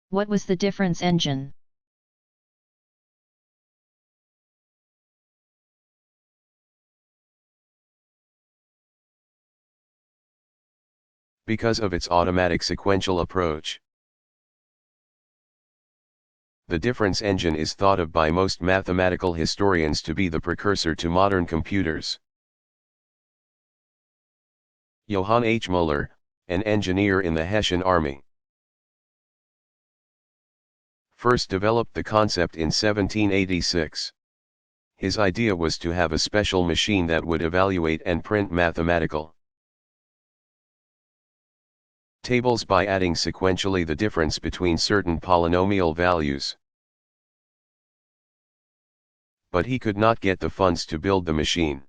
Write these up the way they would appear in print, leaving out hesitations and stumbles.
What was the difference engine? Because of its automatic sequential approach. The difference engine is thought of by most mathematical historians to be the precursor to modern computers. Johann H. Müller, an engineer in the Hessian army, first developed the concept in 1786. His idea was to have a special machine that would evaluate and print mathematical tables by adding sequentially the difference between certain polynomial values. But he could not get the funds to build the machine.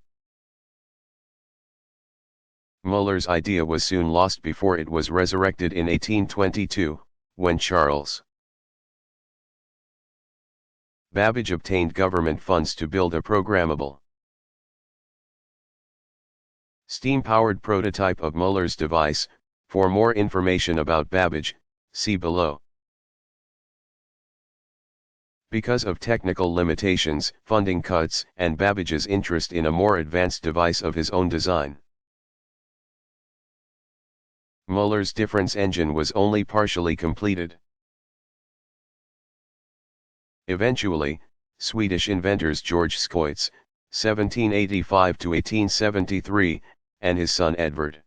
Müller's idea was soon lost before it was resurrected in 1822, when Charles Babbage obtained government funds to build a programmable, steam-powered prototype of Müller's device. For more information about Babbage, see below. Because of technical limitations, funding cuts, and Babbage's interest in a more advanced device of his own design, Müller's difference engine was only partially completed. Eventually, Swedish inventors George Scoits, 1785–1873, and his son Edvard,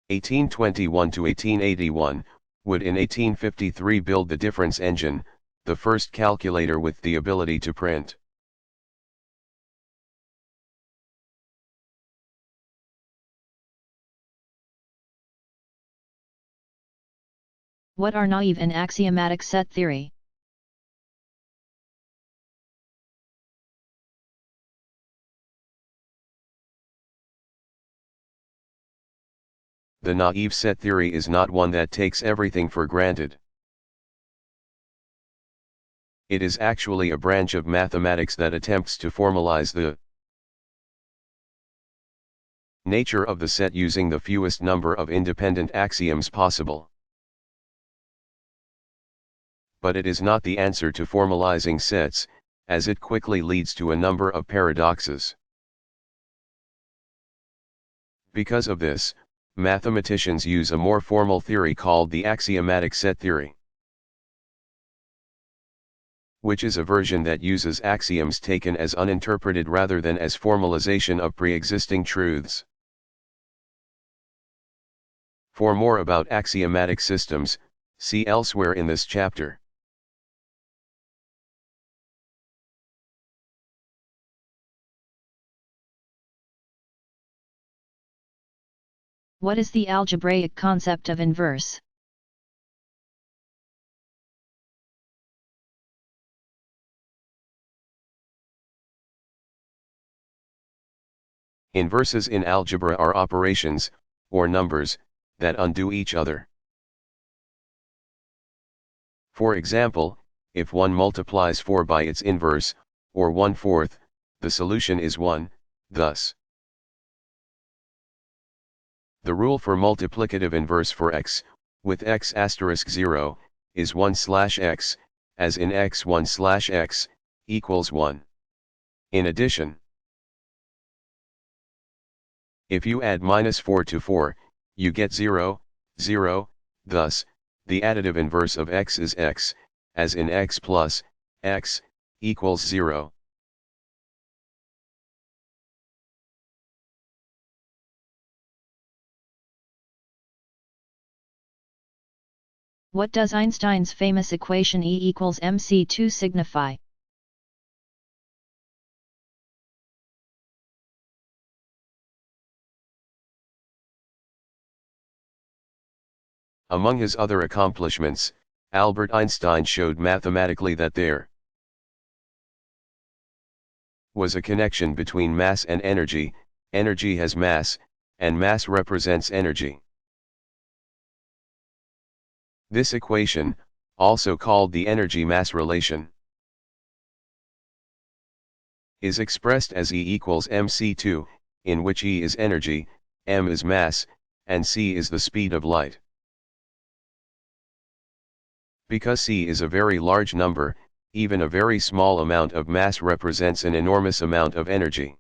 1821–1881, would in 1853 build the difference engine, the first calculator with the ability to print. What are naive and axiomatic set theory? The naive set theory is not one that takes everything for granted. It is actually a branch of mathematics that attempts to formalize the nature of the set using the fewest number of independent axioms possible. But it is not the answer to formalizing sets, as it quickly leads to a number of paradoxes. Because of this, mathematicians use a more formal theory called the axiomatic set theory, which is a version that uses axioms taken as uninterpreted rather than as formalization of pre-existing truths. For more about axiomatic systems, see elsewhere in this chapter. What is the algebraic concept of inverse? Inverses in algebra are operations, or numbers, that undo each other. For example, if 1 multiplies 4 by its inverse, or 1/4, the solution is 1, thus. The rule for multiplicative inverse for x, with x asterisk 0, is 1/x, as in x 1/x, equals 1. In addition, if you add -4 to 4, you get 0, 0, thus, the additive inverse of x is x, as in x plus x, equals 0. What does Einstein's famous equation E equals mc2 signify? Among his other accomplishments, Albert Einstein showed mathematically that there was a connection between mass and energy. Energy has mass, and mass represents energy. This equation, also called the energy-mass relation, is expressed as E equals mc2, in which E is energy, m is mass, and c is the speed of light. Because C is a very large number, even a very small amount of mass represents an enormous amount of energy.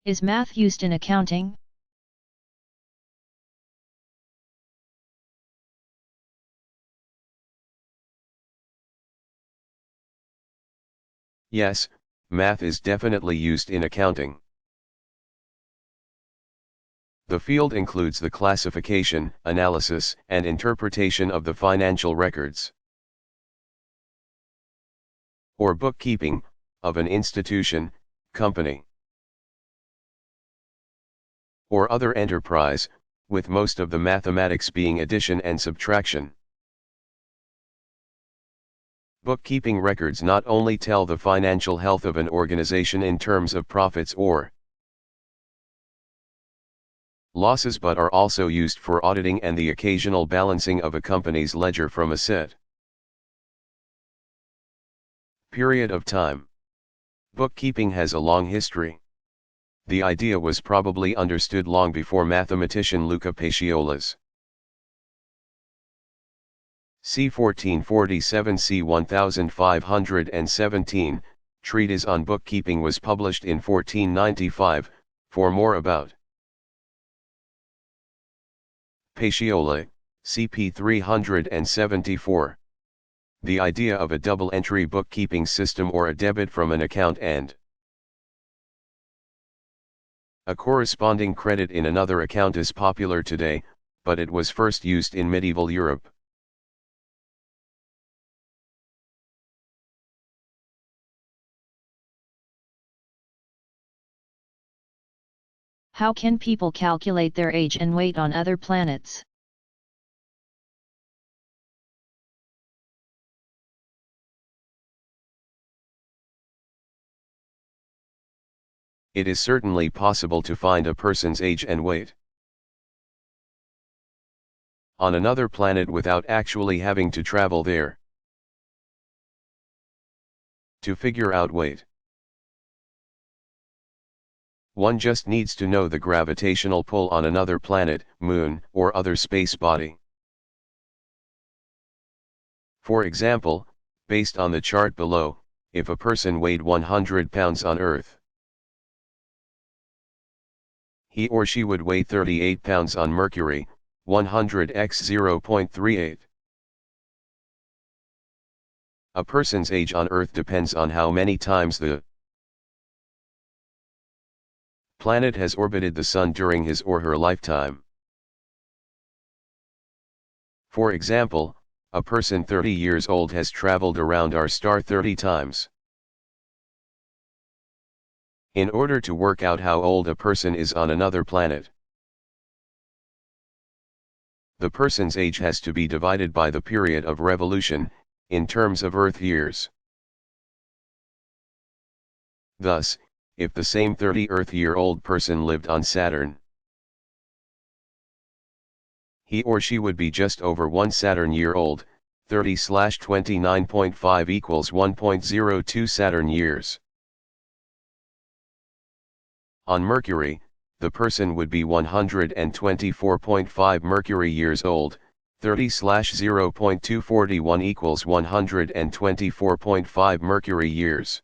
Is math used in accounting? Yes, math is definitely used in accounting. The field includes the classification, analysis, and interpretation of the financial records or bookkeeping of an institution, company, or other enterprise, with most of the mathematics being addition and subtraction. Bookkeeping records not only tell the financial health of an organization in terms of profits or losses but are also used for auditing and the occasional balancing of a company's ledger from a set period of time. Bookkeeping has a long history. The idea was probably understood long before mathematician Luca Paciola's c. 1447 c. 1517 treatise on bookkeeping was published in 1495. For more about Paciola, CP 374. The idea of a double-entry bookkeeping system or a debit from an account and a corresponding credit in another account is popular today, but it was first used in medieval Europe. How can people calculate their age and weight on other planets? It is certainly possible to find a person's age and weight on another planet without actually having to travel there. To figure out weight, one just needs to know the gravitational pull on another planet, moon, or other space body. For example, based on the chart below, if a person weighed 100 pounds on Earth, he or she would weigh 38 pounds on Mercury, 100 x 0.38. A person's age on Earth depends on how many times the planet has orbited the Sun during his or her lifetime. For example, a person 30 years old has traveled around our star 30 times. In order to work out how old a person is on another planet, the person's age has to be divided by the period of revolution, in terms of Earth years. Thus, if the same 30 Earth-year-old person lived on Saturn, he or she would be just over 1 Saturn-year-old, 30/29.5 equals 1.02 Saturn years. On Mercury, the person would be 124.5 Mercury years old, 30/0.241 equals 124.5 Mercury years.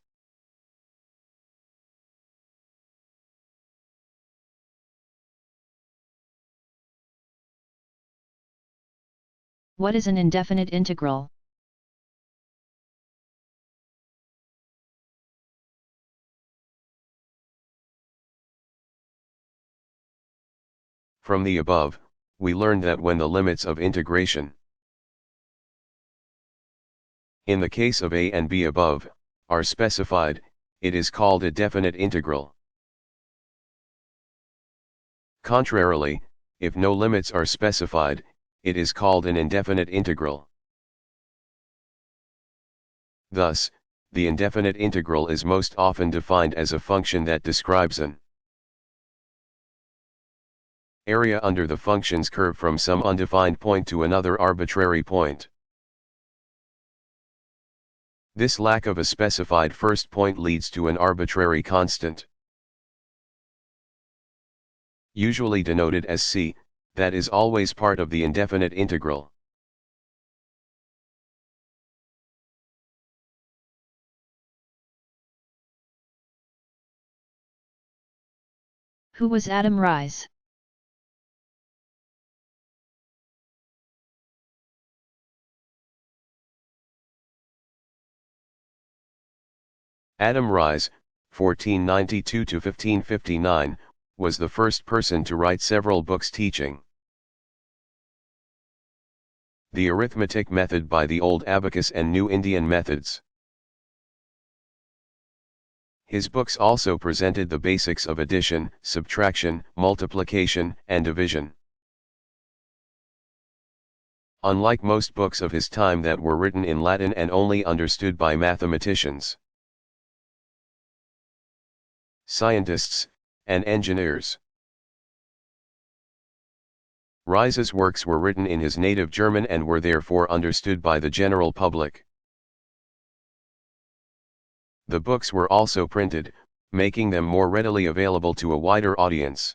What is an indefinite integral? From the above, we learned that when the limits of integration in the case of a and b above are specified, it is called a definite integral. Contrarily, if no limits are specified, it is called an indefinite integral. Thus, the indefinite integral is most often defined as a function that describes an area under the function's curve from some undefined point to another arbitrary point. This lack of a specified first point leads to an arbitrary constant. usually denoted as c, that is always part of the indefinite integral. Who was Adam Ries? Adam Ries, 1492 to 1559, was the first person to write several books teaching the arithmetic method by the Old Abacus and New Indian methods. His books also presented the basics of addition, subtraction, multiplication, and division. Unlike most books of his time that were written in Latin and only understood by mathematicians, scientists, and engineers, Ries's works were written in his native German and were therefore understood by the general public. The books were also printed, making them more readily available to a wider audience.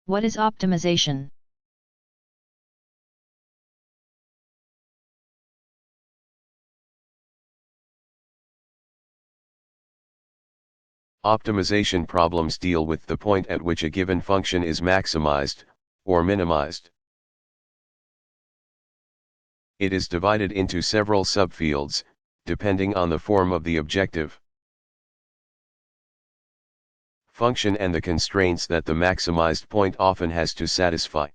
What is optimization? Optimization problems deal with the point at which a given function is maximized, or minimized. It is divided into several subfields, depending on the form of the objective function and the constraints that the maximized point often has to satisfy.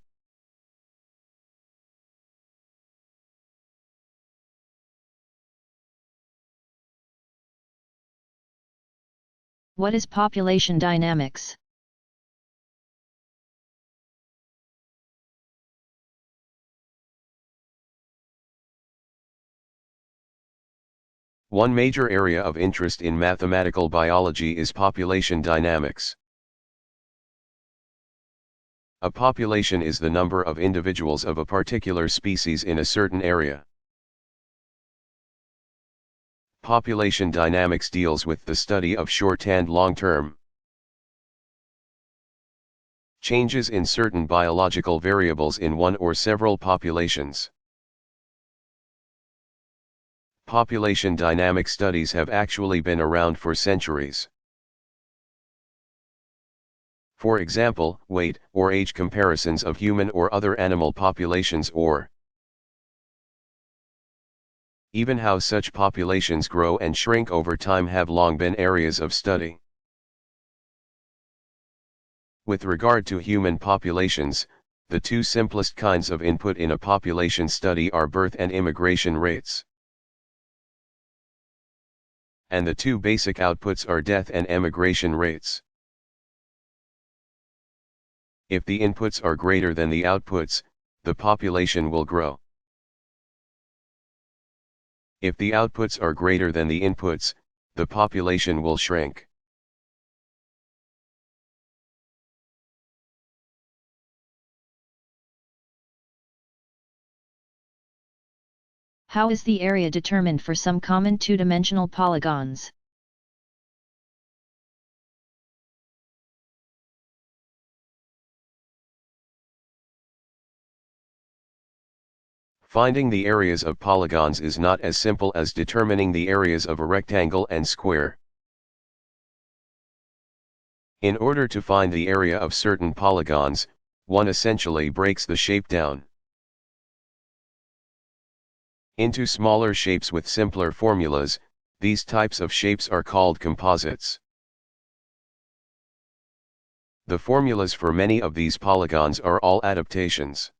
What is population dynamics? One major area of interest in mathematical biology is population dynamics. A population is the number of individuals of a particular species in a certain area. Population dynamics deals with the study of short and long-term changes in certain biological variables in one or several populations. Population dynamic studies have actually been around for centuries. For example, weight or age comparisons of human or other animal populations, or even how such populations grow and shrink over time, have long been areas of study. With regard to human populations, the two simplest kinds of input in a population study are birth and immigration rates. And the two basic outputs are death and emigration rates. If the inputs are greater than the outputs, the population will grow. If the outputs are greater than the inputs, the population will shrink. How is the area determined for some common two-dimensional polygons? Finding the areas of polygons is not as simple as determining the areas of a rectangle and square. In order to find the area of certain polygons, one essentially breaks the shape down into smaller shapes with simpler formulas. These types of shapes are called composites. The formulas for many of these polygons are all adaptations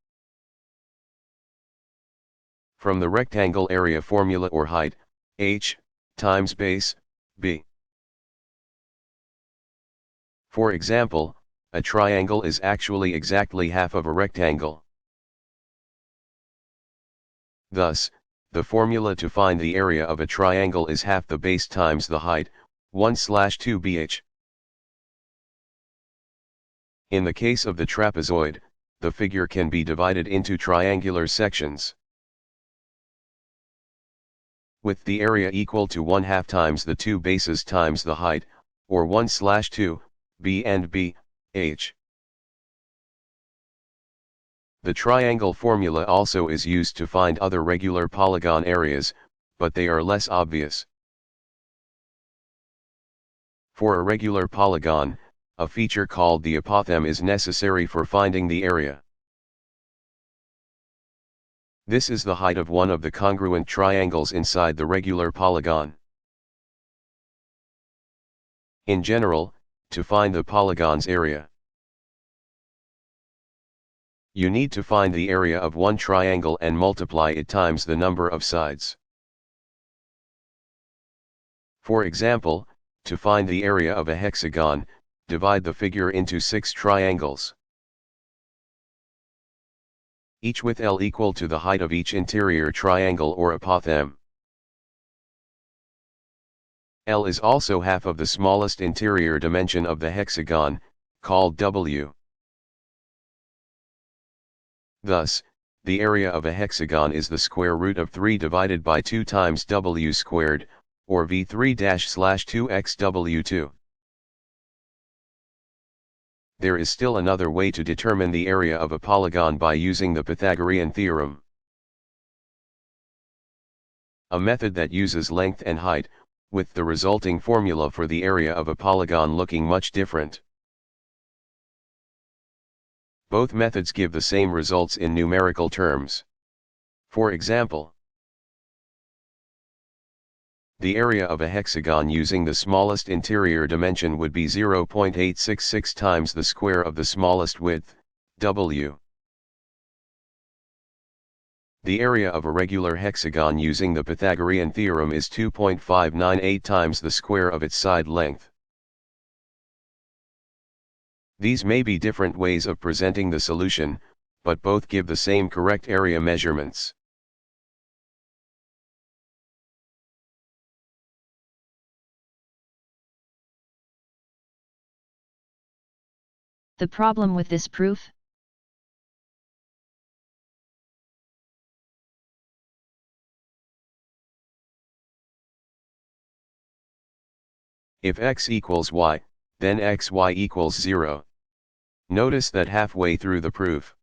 from the rectangle area formula, or height, h, times base, b. For example, a triangle is actually exactly half of a rectangle. Thus, the formula to find the area of a triangle is half the base times the height, 1/2bh. In the case of the trapezoid, the figure can be divided into triangular sections. with the area equal to 1/2 times the two bases times the height, or 1/2, b and b, h. The triangle formula also is used to find other regular polygon areas, but they are less obvious. For a regular polygon, a feature called the apothem is necessary for finding the area. This is the height of one of the congruent triangles inside the regular polygon. In general, to find the polygon's area, you need to find the area of one triangle and multiply it times the number of sides. For example, to find the area of a hexagon, divide the figure into 6 triangles, each with L equal to the height of each interior triangle or apothem. L is also half of the smallest interior dimension of the hexagon, called W. Thus, the area of a hexagon is the square root of 3 divided by 2 times W squared, or V3-2xW2. There is still another way to determine the area of a polygon by using the Pythagorean theorem. A method that uses length and height, with the resulting formula for the area of a polygon looking much different. Both methods give the same results in numerical terms. For example, the area of a hexagon using the smallest interior dimension would be 0.866 times the square of the smallest width, W. The area of a regular hexagon using the Pythagorean theorem is 2.598 times the square of its side length. These may be different ways of presenting the solution, but both give the same correct area measurements. The problem with this proof? If x equals y, then xy equals 0. Notice that halfway through the proof,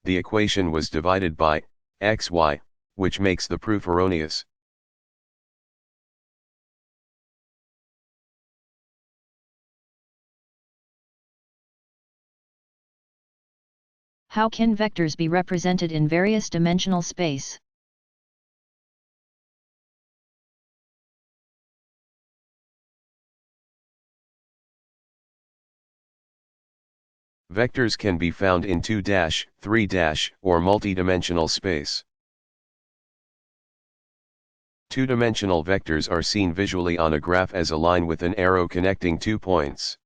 the equation was divided by xy, which makes the proof erroneous. How can vectors be represented in various dimensional space? Vectors can be found in 2-, 3-, or multi-dimensional space. Two-dimensional vectors are seen visually on a graph as a line with an arrow connecting 2 points.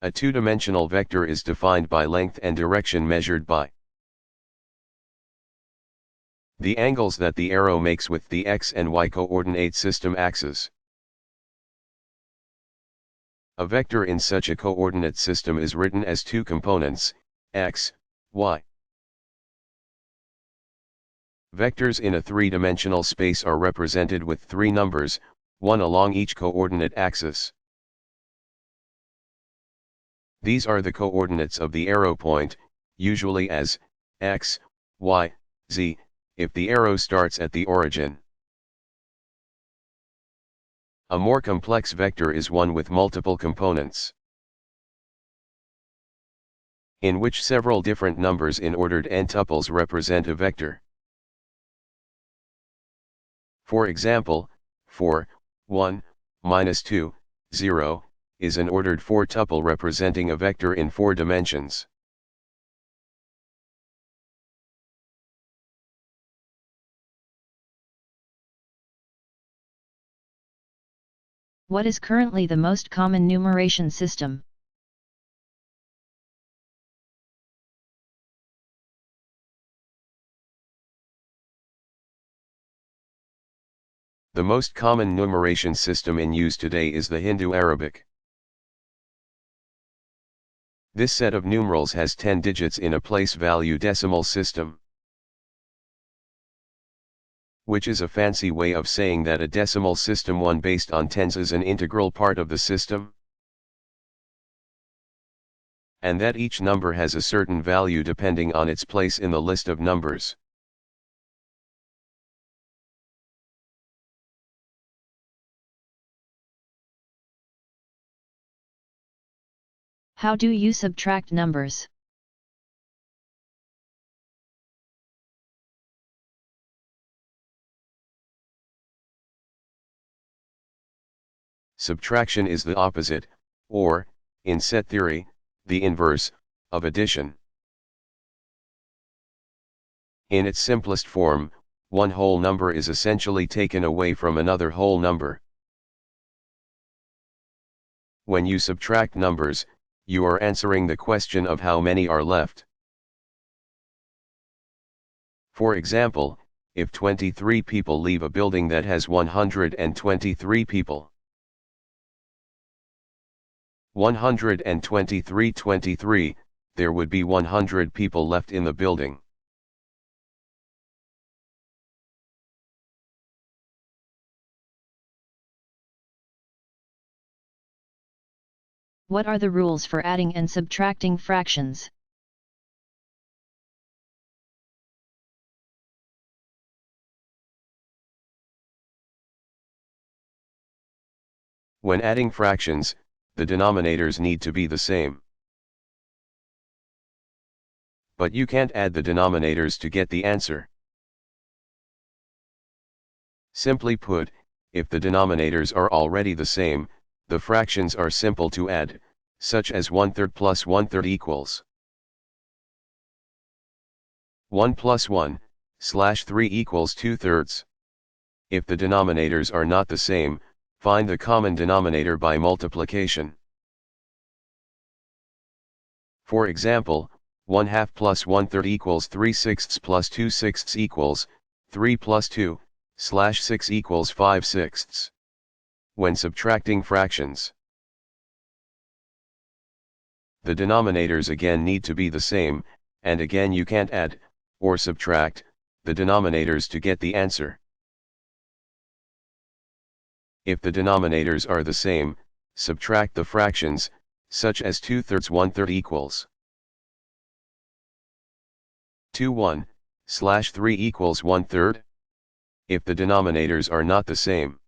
A two-dimensional vector is defined by length and direction measured by the angles that the arrow makes with the x and y coordinate system axes. A vector in such a coordinate system is written as two components, x, y. Vectors in a three-dimensional space are represented with 3 numbers, one along each coordinate axis. These are the coordinates of the arrow point, usually as x, y, z, if the arrow starts at the origin. A more complex vector is one with multiple components, in which several different numbers in ordered n-tuples represent a vector. For example, 4, 1, -2, 0, is an ordered 4-tuple representing a vector in 4 dimensions. What is currently the most common numeration system? The most common numeration system in use today is the Hindu Arabic. This set of numerals has 10 digits in a place value decimal system. which is a fancy way of saying that a decimal system one based on tens is an integral part of the system, and that each number has a certain value depending on its place in the list of numbers. How do you subtract numbers? Subtraction is the opposite, or, in set theory, the inverse, of addition. In its simplest form, one whole number is essentially taken away from another whole number. When you subtract numbers, you are answering the question of how many are left. For example, if 23 people leave a building that has 123 people, 123, there would be 100 people left in the building. What are the rules for adding and subtracting fractions? When adding fractions, the denominators need to be the same. But you can't add the denominators to get the answer. Simply put, if the denominators are already the same, the fractions are simple to add, such as 1/3 plus 1/3 equals 1 plus 1/3 equals 2/3. If the denominators are not the same, find the common denominator by multiplication. For example, 1/2 plus 1/3 equals 3/6 plus 2/6 equals 3 plus 2/6 equals 5/6. When subtracting fractions, the denominators again need to be the same, and again you can't add, or subtract, the denominators to get the answer. If the denominators are the same, subtract the fractions, such as 2/3 1/3 equals 2 1/3 equals 1/3. If the denominators are not the same,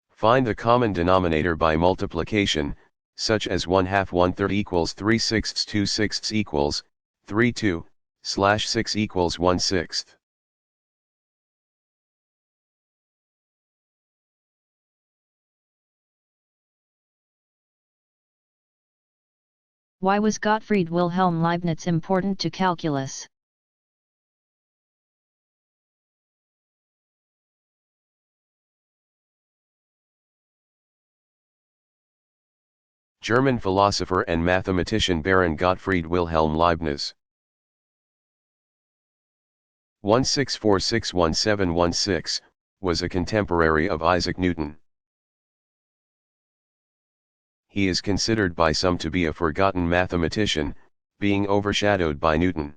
find the common denominator by multiplication, such as 1/2 1/3 equals 3/6 2/6 equals 3 2/6 equals 1/6. Why was Gottfried Wilhelm Leibniz important to calculus? German philosopher and mathematician Baron Gottfried Wilhelm Leibniz. 16461716, was a contemporary of Isaac Newton. He is considered by some to be a forgotten mathematician, being overshadowed by Newton.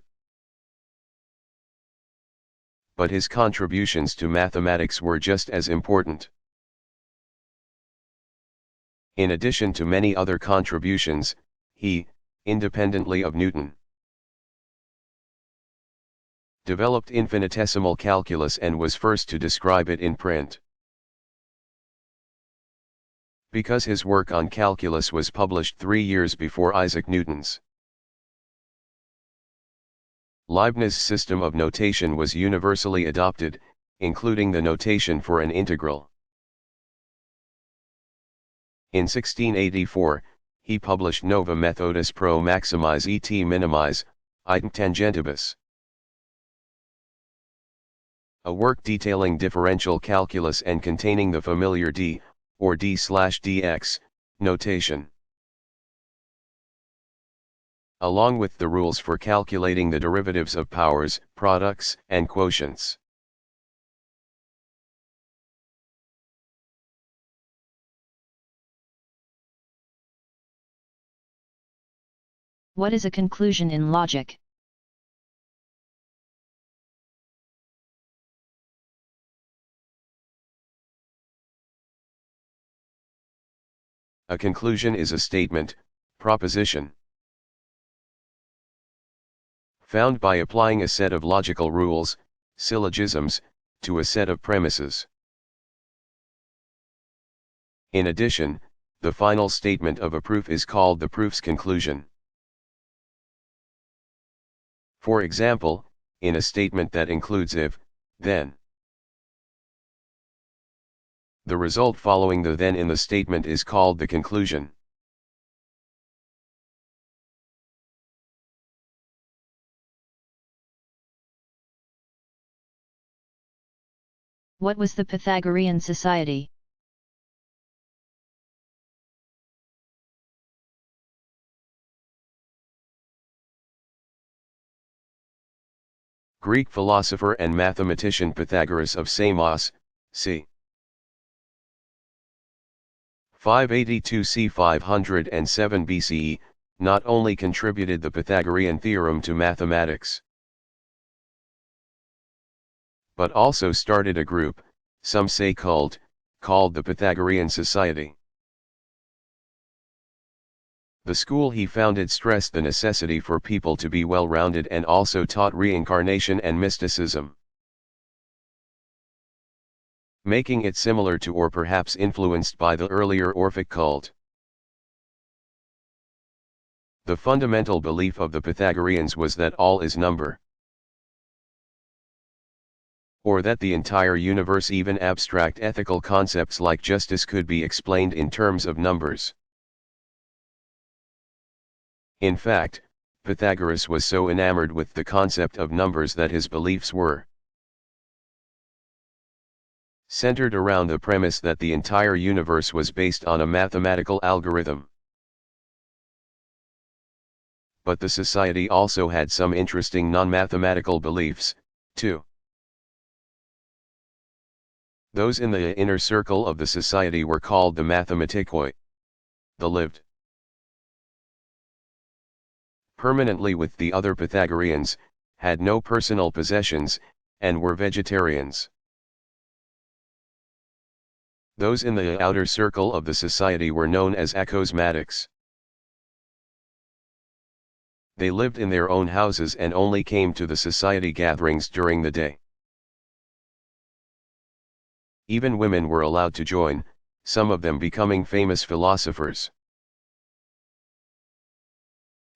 But his contributions to mathematics were just as important. In addition to many other contributions, he, independently of Newton, developed infinitesimal calculus and was first to describe it in print. Because his work on calculus was published 3 years before Isaac Newton's, Leibniz's system of notation was universally adopted, including the notation for an integral. In 1684, he published Nova Methodus pro maximise et minimize, item tangentibus, a work detailing differential calculus and containing the familiar d, or d/dx, notation, along with the rules for calculating the derivatives of powers, products, and quotients. What is a conclusion in logic? A conclusion is a statement, proposition, found by applying a set of logical rules, syllogisms, to a set of premises. In addition, the final statement of a proof is called the proof's conclusion. For example, in a statement that includes if, then. The result following the then in the statement is called the conclusion. What was the Pythagorean society? Greek philosopher and mathematician Pythagoras of Samos, c. 582 c. 507 BCE, not only contributed the Pythagorean theorem to mathematics, but also started a group, some say cult, called the Pythagorean Society. The school he founded stressed the necessity for people to be well-rounded and also taught reincarnation and mysticism, making it similar to or perhaps influenced by the earlier Orphic cult. The fundamental belief of the Pythagoreans was that all is number, or that the entire universe, even abstract ethical concepts like justice, could be explained in terms of numbers. In fact, Pythagoras was so enamored with the concept of numbers that his beliefs were centered around the premise that the entire universe was based on a mathematical algorithm. But the society also had some interesting non-mathematical beliefs, too. Those in the inner circle of the society were called the mathematikoi, the lived permanently with the other Pythagoreans, had no personal possessions, and were vegetarians. Those in the outer circle of the society were known as akosmatics. They lived in their own houses and only came to the society gatherings during the day. Even women were allowed to join, some of them becoming famous philosophers.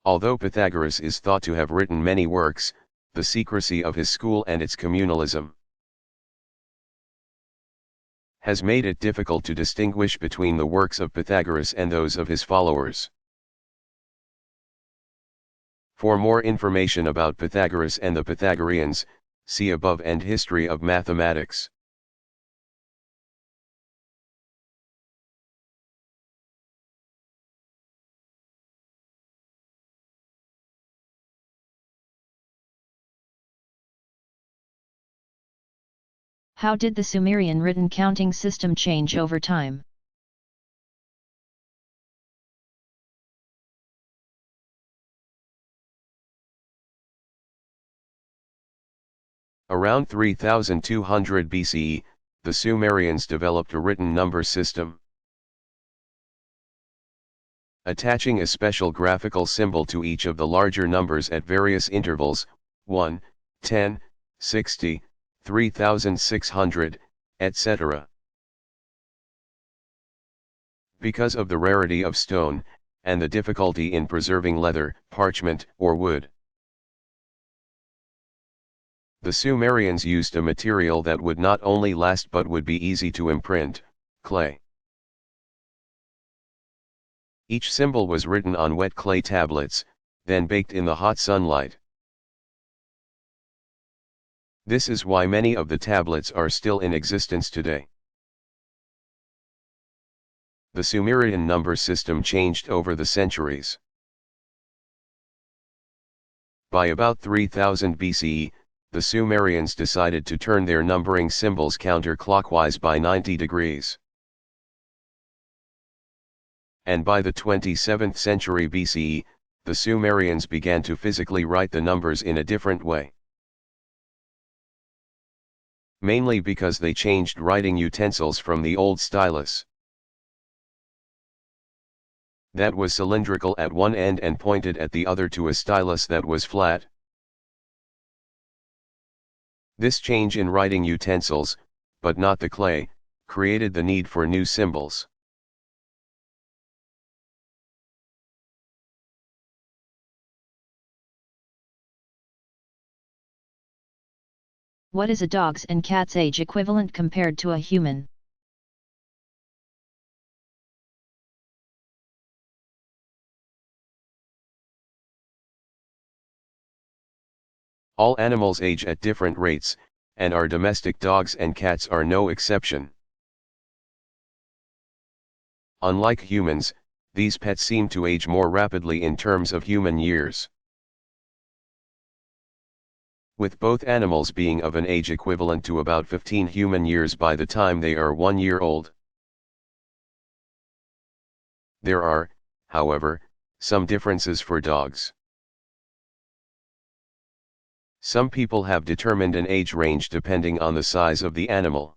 Although Pythagoras is thought to have written many works, the secrecy of his school and its communalism has made it difficult to distinguish between the works of Pythagoras and those of his followers. For more information about Pythagoras and the Pythagoreans, see above and History of Mathematics. How did the Sumerian written counting system change over time? Around 3200 BCE, the Sumerians developed a written number system, attaching a special graphical symbol to each of the larger numbers at various intervals, 1, 10, 60, 3600, etc. Because of the rarity of stone, and the difficulty in preserving leather, parchment, or wood, the Sumerians used a material that would not only last but would be easy to imprint, clay. Each symbol was written on wet clay tablets, then baked in the hot sunlight. This is why many of the tablets are still in existence today. The Sumerian number system changed over the centuries. By about 3000 BCE, the Sumerians decided to turn their numbering symbols counterclockwise by 90 degrees. And by the 27th century BCE, the Sumerians began to physically write the numbers in a different way. Mainly because they changed writing utensils from the old stylus. that was cylindrical at one end and pointed at the other to a stylus that was flat. This change in writing utensils, but not the clay, created the need for new symbols. What is a dog's and cat's age equivalent compared to a human? All animals age at different rates, and our domestic dogs and cats are no exception. Unlike humans, these pets seem to age more rapidly in terms of human years, with both animals being of an age equivalent to about 15 human years by the time they are 1 year old. There are, however, some differences for dogs. Some people have determined an age range depending on the size of the animal.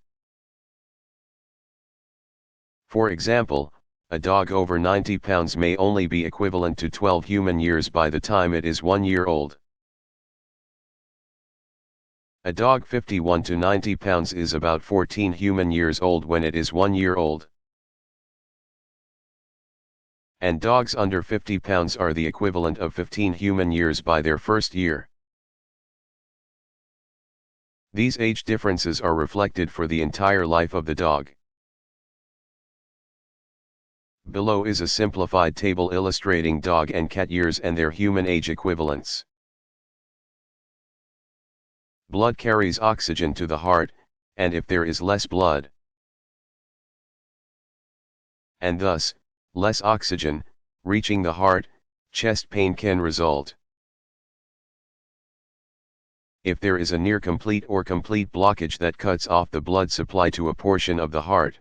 For example, a dog over 90 pounds may only be equivalent to 12 human years by the time it is 1 year old. A dog 51 to 90 pounds is about 14 human years old when it is 1 year old. And dogs under 50 pounds are the equivalent of 15 human years by their first year. These age differences are reflected for the entire life of the dog. Below is a simplified table illustrating dog and cat years and their human age equivalents. Blood carries oxygen to the heart, and if there is less blood, and thus, less oxygen, reaching the heart, chest pain can result. If there is a near complete or complete blockage that cuts off the blood supply to a portion of the heart,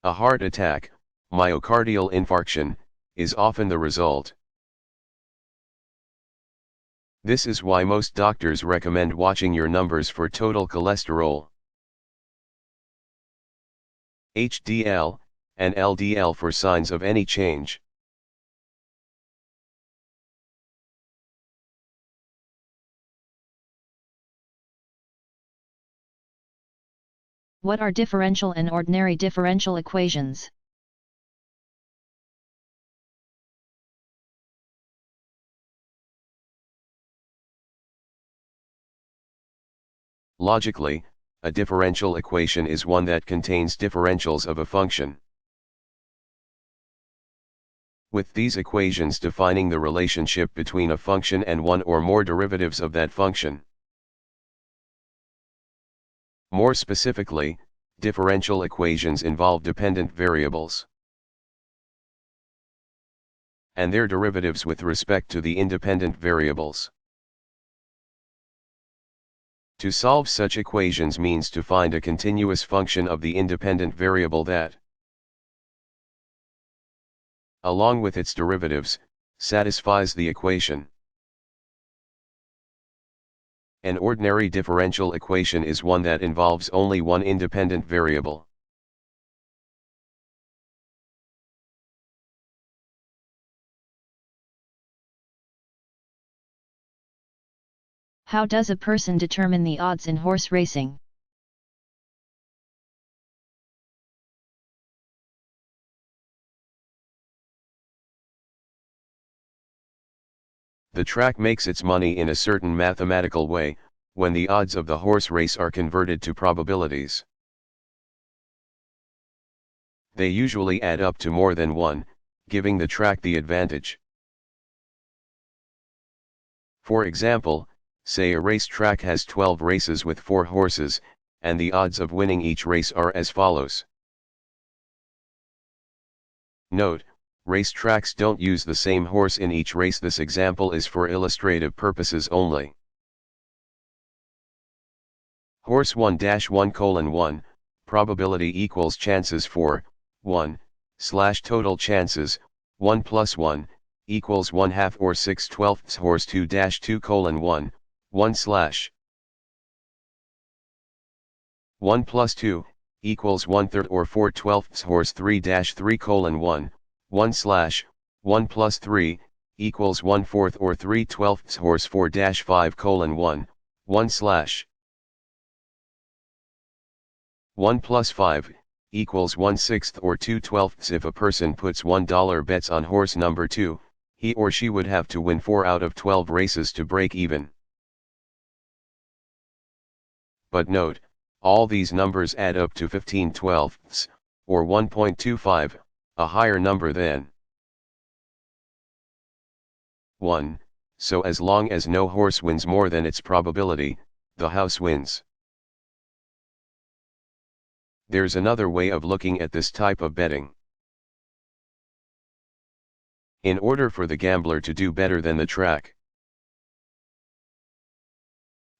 a heart attack, myocardial infarction, is often the result. This is why most doctors recommend watching your numbers for total cholesterol, HDL, and LDL for signs of any change. What are differential and ordinary differential equations? Logically, a differential equation is one that contains differentials of a function, with these equations defining the relationship between a function and one or more derivatives of that function. More specifically, differential equations involve dependent variables and their derivatives with respect to the independent variables. To solve such equations means to find a continuous function of the independent variable that, along with its derivatives, satisfies the equation. An ordinary differential equation is one that involves only one independent variable. How does a person determine the odds in horse racing? The track makes its money in a certain mathematical way, when the odds of the horse race are converted to probabilities. They usually add up to more than 1, giving the track the advantage. For example, say a racetrack has 12 races with 4 horses, and the odds of winning each race are as follows. Note, racetracks don't use the same horse in each race. This example is for illustrative purposes only. Horse 1-1:1, probability equals chances for, 1, / total chances, 1 plus 1, equals 1/2 or 6/12. Horse 2-2:1, 1 / 1 plus 2, equals 1/3 or 4/12 horse 3-3:1, 1 plus 3, equals 1/4 or 3/12 horse 4-5:1, 1 plus 5, equals 1/6 or 2/12. If a person puts $1 bets on horse number 2, he or she would have to win 4 out of 12 races to break even. But note, all these numbers add up to 15/12, or 1.25, a higher number than 1, so as long as no horse wins more than its probability, the house wins. There's another way of looking at this type of betting. In order for the gambler to do better than the track,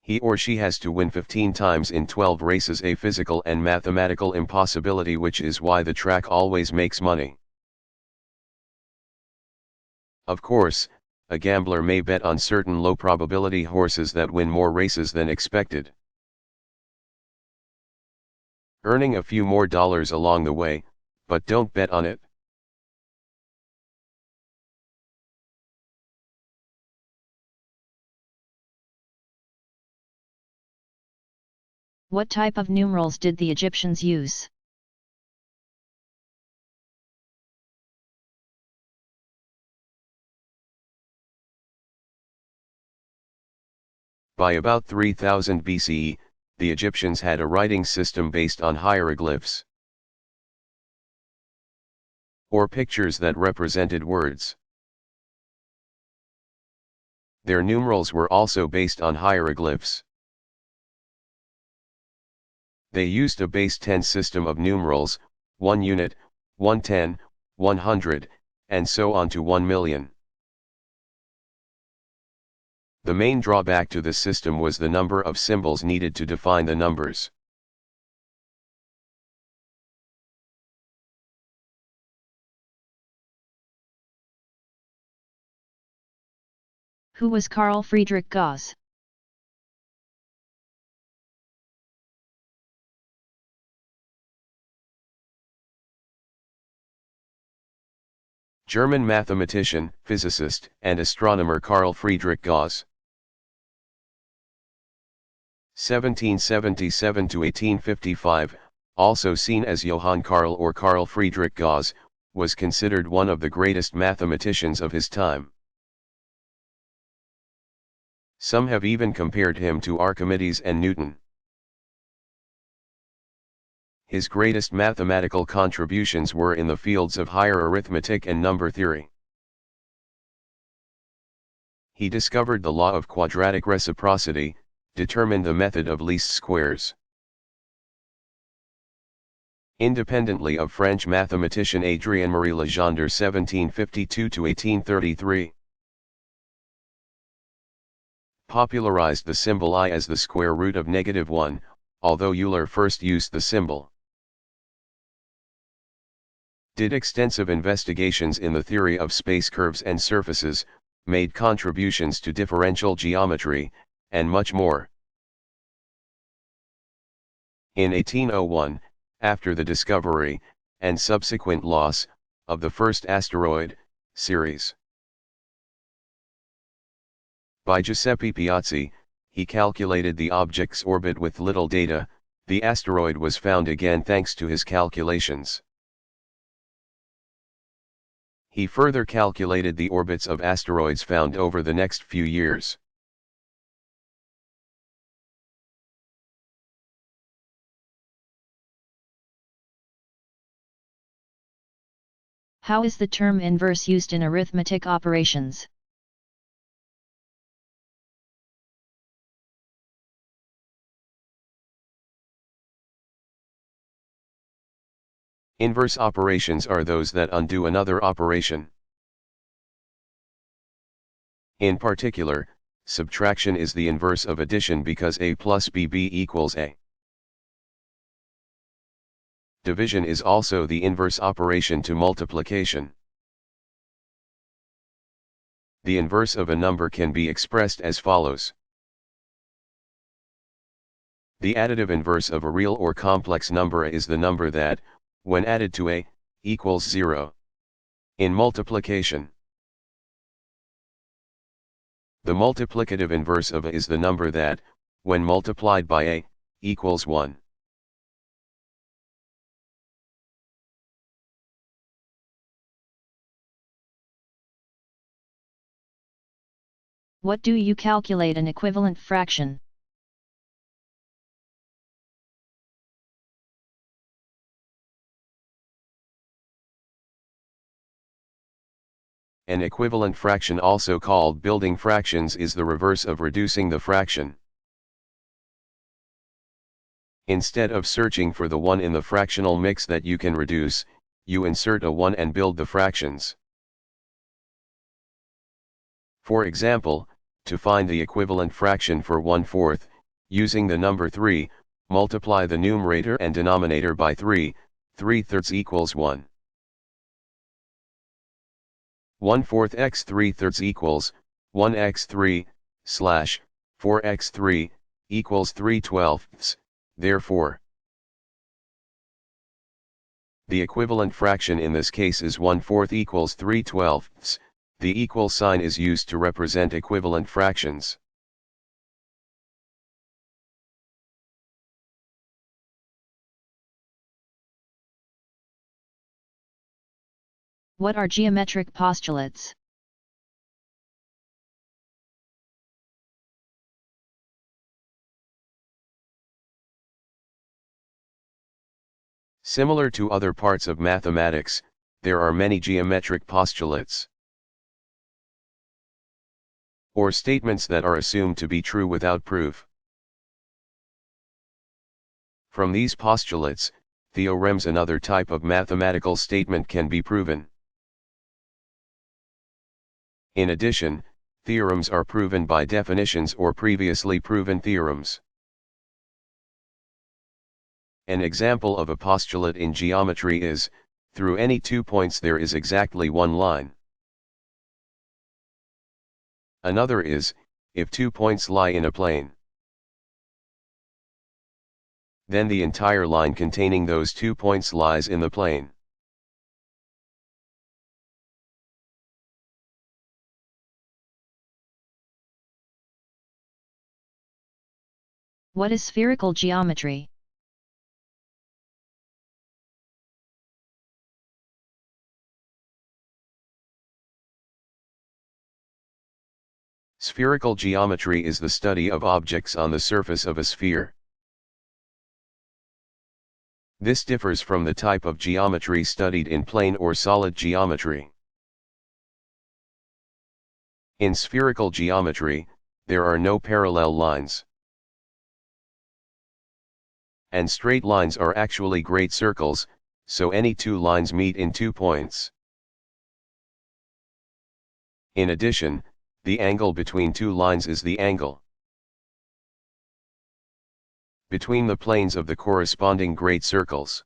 he or she has to win 15 times in 12 races, a physical and mathematical impossibility, which is why the track always makes money. Of course, a gambler may bet on certain low probability horses that win more races than expected, earning a few more dollars along the way, but don't bet on it. What type of numerals did the Egyptians use? By about 3000 BCE, the Egyptians had a writing system based on hieroglyphs, or pictures that represented words. Their numerals were also based on hieroglyphs. They used a base 10 system of numerals, 1 unit, 110, 100, and so on to 1 million. The main drawback to the system was the number of symbols needed to define the numbers. Who was Carl Friedrich Gauss? German mathematician, physicist, and astronomer Carl Friedrich Gauss. 1777 to 1855, also seen as Johann Carl or Carl Friedrich Gauss, was considered one of the greatest mathematicians of his time. Some have even compared him to Archimedes and Newton. His greatest mathematical contributions were in the fields of higher arithmetic and number theory. He discovered the law of quadratic reciprocity, determined the method of least squares. Independently of French mathematician Adrien-Marie Legendre 1752 to 1833. Popularized the symbol I as the square root of -1, although Euler first used the symbol. Did extensive investigations in the theory of space curves and surfaces, made contributions to differential geometry, and much more. In 1801, after the discovery, and subsequent loss, of the first asteroid, Ceres, by Giuseppe Piazzi, he calculated the object's orbit with little data. The asteroid was found again thanks to his calculations. He further calculated the orbits of asteroids found over the next few years. How is the term inverse used in arithmetic operations? Inverse operations are those that undo another operation. In particular, subtraction is the inverse of addition because a plus b equals a. Division is also the inverse operation to multiplication. The inverse of a number can be expressed as follows. The additive inverse of a real or complex number is the number that, when added to a, equals 0. In multiplication, the multiplicative inverse of a is the number that, when multiplied by a, equals 1. What do you calculate an equivalent fraction? An equivalent fraction, also called building fractions, is the reverse of reducing the fraction. Instead of searching for the 1 in the fractional mix that you can reduce, you insert a 1 and build the fractions. For example, to find the equivalent fraction for 1/4, using the number 3, multiply the numerator and denominator by 3, 3/3 equals 1. 1/4 x 3/3 equals 1x3 slash 4x3 equals 3/12. Therefore, the equivalent fraction in this case is 1/4 equals 3/12. The equal sign is used to represent equivalent fractions. What are geometric postulates? Similar to other parts of mathematics, there are many geometric postulates, or statements that are assumed to be true without proof. From these postulates, theorems, another type of mathematical statement, can be proven. In addition, theorems are proven by definitions or previously proven theorems. An example of a postulate in geometry is, through any 2 points there is exactly one line. Another is, if 2 points lie in a plane, then the entire line containing those 2 points lies in the plane. What is spherical geometry? Spherical geometry is the study of objects on the surface of a sphere. This differs from the type of geometry studied in plane or solid geometry. In spherical geometry, there are no parallel lines, and straight lines are actually great circles, so any two lines meet in 2 points. In addition, the angle between two lines is the angle between the planes of the corresponding great circles.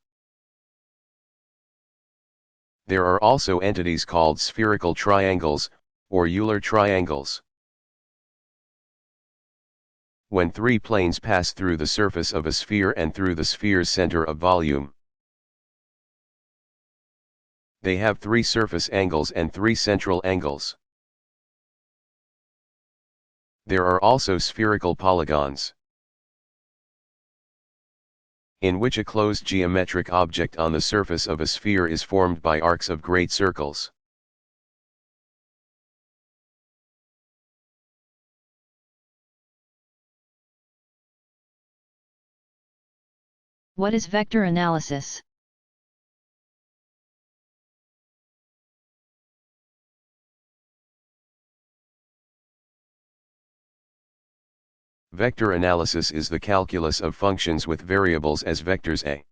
There are also entities called spherical triangles, or Euler triangles. When 3 planes pass through the surface of a sphere and through the sphere's center of volume, they have 3 surface angles and 3 central angles. There are also spherical polygons, in which a closed geometric object on the surface of a sphere is formed by arcs of great circles. What is vector analysis? Vector analysis is the calculus of functions with variables as vectors A.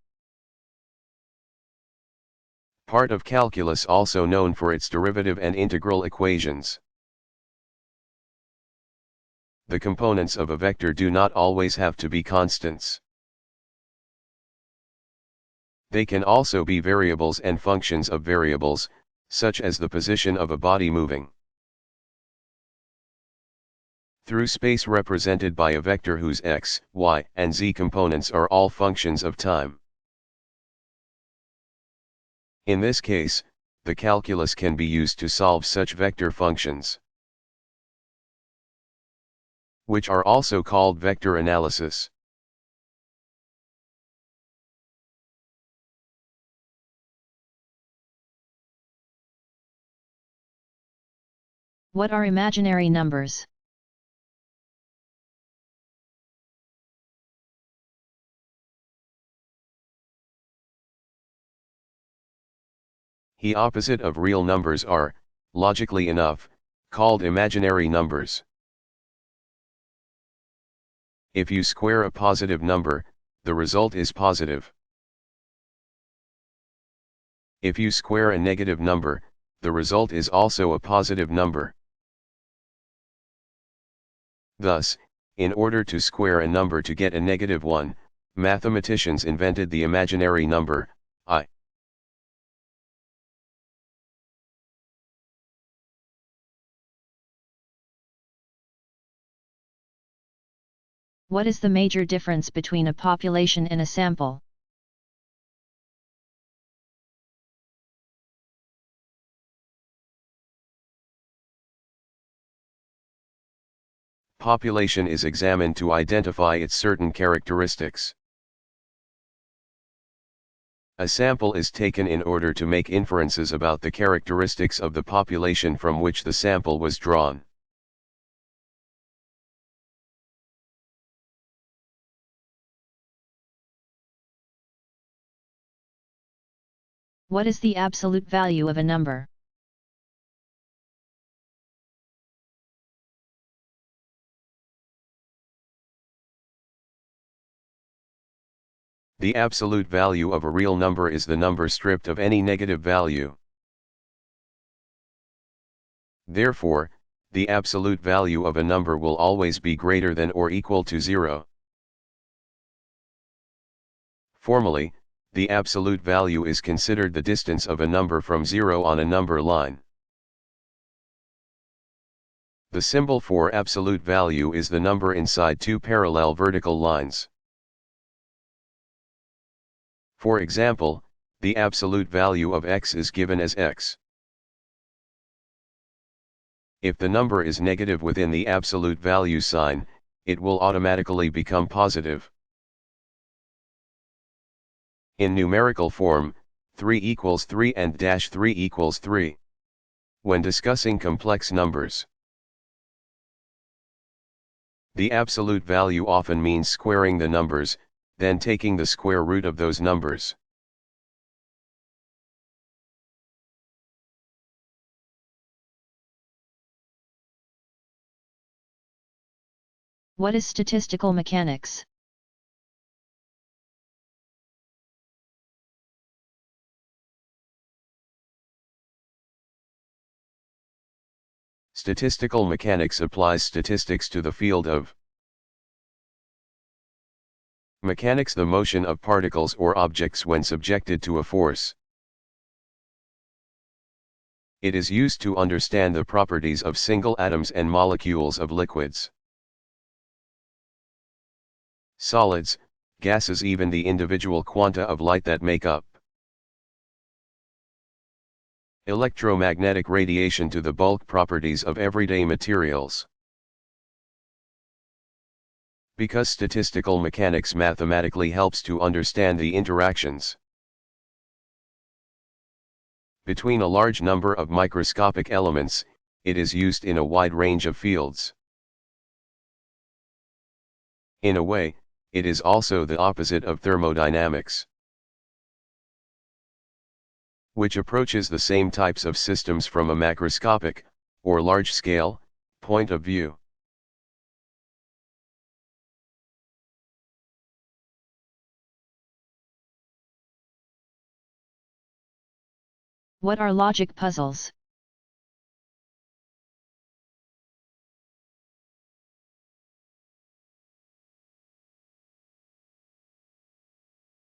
Part of calculus also known for its derivative and integral equations. The components of a vector do not always have to be constants. They can also be variables and functions of variables, such as the position of a body moving. through space represented by a vector whose x, y, and z components are all functions of time. In this case, the calculus can be used to solve such vector functions, which are also called vector analysis. What are imaginary numbers? The opposite of real numbers are, logically enough, called imaginary numbers. If you square a positive number, the result is positive. If you square a negative number, the result is also a positive number. Thus, in order to square a number to get a negative one, mathematicians invented the imaginary number, I. What is the major difference between a population and a sample? Population is examined to identify its certain characteristics. A sample is taken in order to make inferences about the characteristics of the population from which the sample was drawn. What is the absolute value of a number? The absolute value of a real number is the number stripped of any negative value. Therefore, the absolute value of a number will always be greater than or equal to 0. Formally, the absolute value is considered the distance of a number from 0 on a number line. The symbol for absolute value is the number inside two parallel vertical lines. For example, the absolute value of x is given as x. If the number is negative within the absolute value sign, it will automatically become positive. In numerical form, 3 equals 3 and dash 3 equals 3. When discussing complex numbers, the absolute value often means squaring the numbers, then taking the square root of those numbers. What is statistical mechanics? Statistical mechanics applies statistics to the field of mechanics, the motion of particles or objects when subjected to a force. It is used to understand the properties of single atoms and molecules of liquids, solids, gases, even the individual quanta of light that make up electromagnetic radiation, to the bulk properties of everyday materials. Because statistical mechanics mathematically helps to understand the interactions between a large number of microscopic elements, it is used in a wide range of fields. In a way, it is also the opposite of thermodynamics, which approaches the same types of systems from a macroscopic, or large-scale, point of view. What are logic puzzles?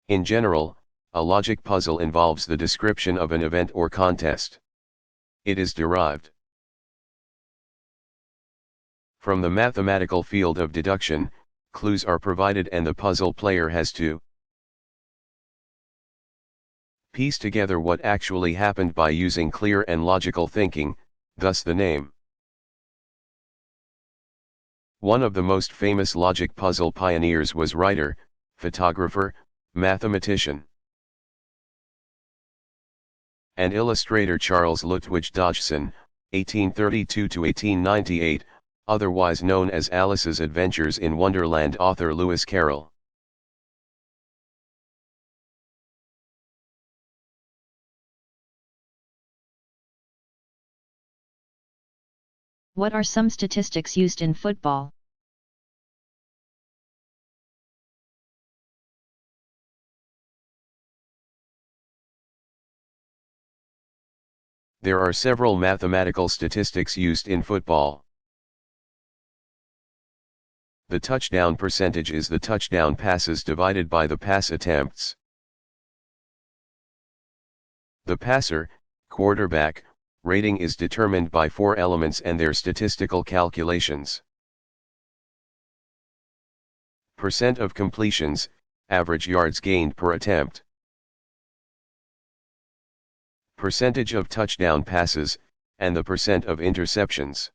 In general, a logic puzzle involves the description of an event or contest. It is derived From the mathematical field of deduction, clues are provided and the puzzle player has to piece together what actually happened by using clear and logical thinking, thus the name. One of the most famous logic puzzle pioneers was writer, photographer, mathematician, and illustrator Charles Lutwidge Dodgson, 1832–1898, otherwise known as Alice's Adventures in Wonderland author Lewis Carroll. What are some statistics used in football? There are several mathematical statistics used in football. The touchdown percentage is the touchdown passes divided by the pass attempts. The passer, quarterback, rating is determined by 4 elements and their statistical calculations. Percent of completions, average yards gained per attempt. Percentage of touchdown passes, and the percent of interceptions.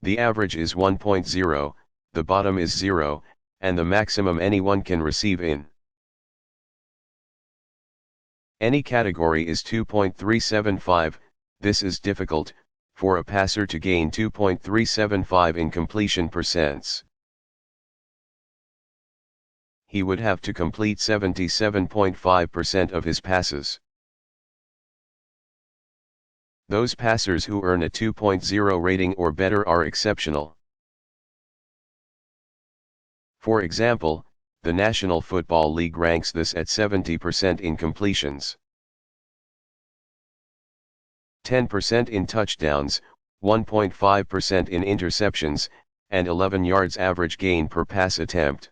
The average is 1.0, the bottom is 0, and the maximum anyone can receive in any category is 2.375, this is difficult, for a passer to gain 2.375 in completion percents. He would have to complete 77.5% of his passes. Those passers who earn a 2.0 rating or better are exceptional. For example, the National Football League ranks this at 70% in completions, 10% in touchdowns, 1.5% in interceptions, and 11 yards average gain per pass attempt.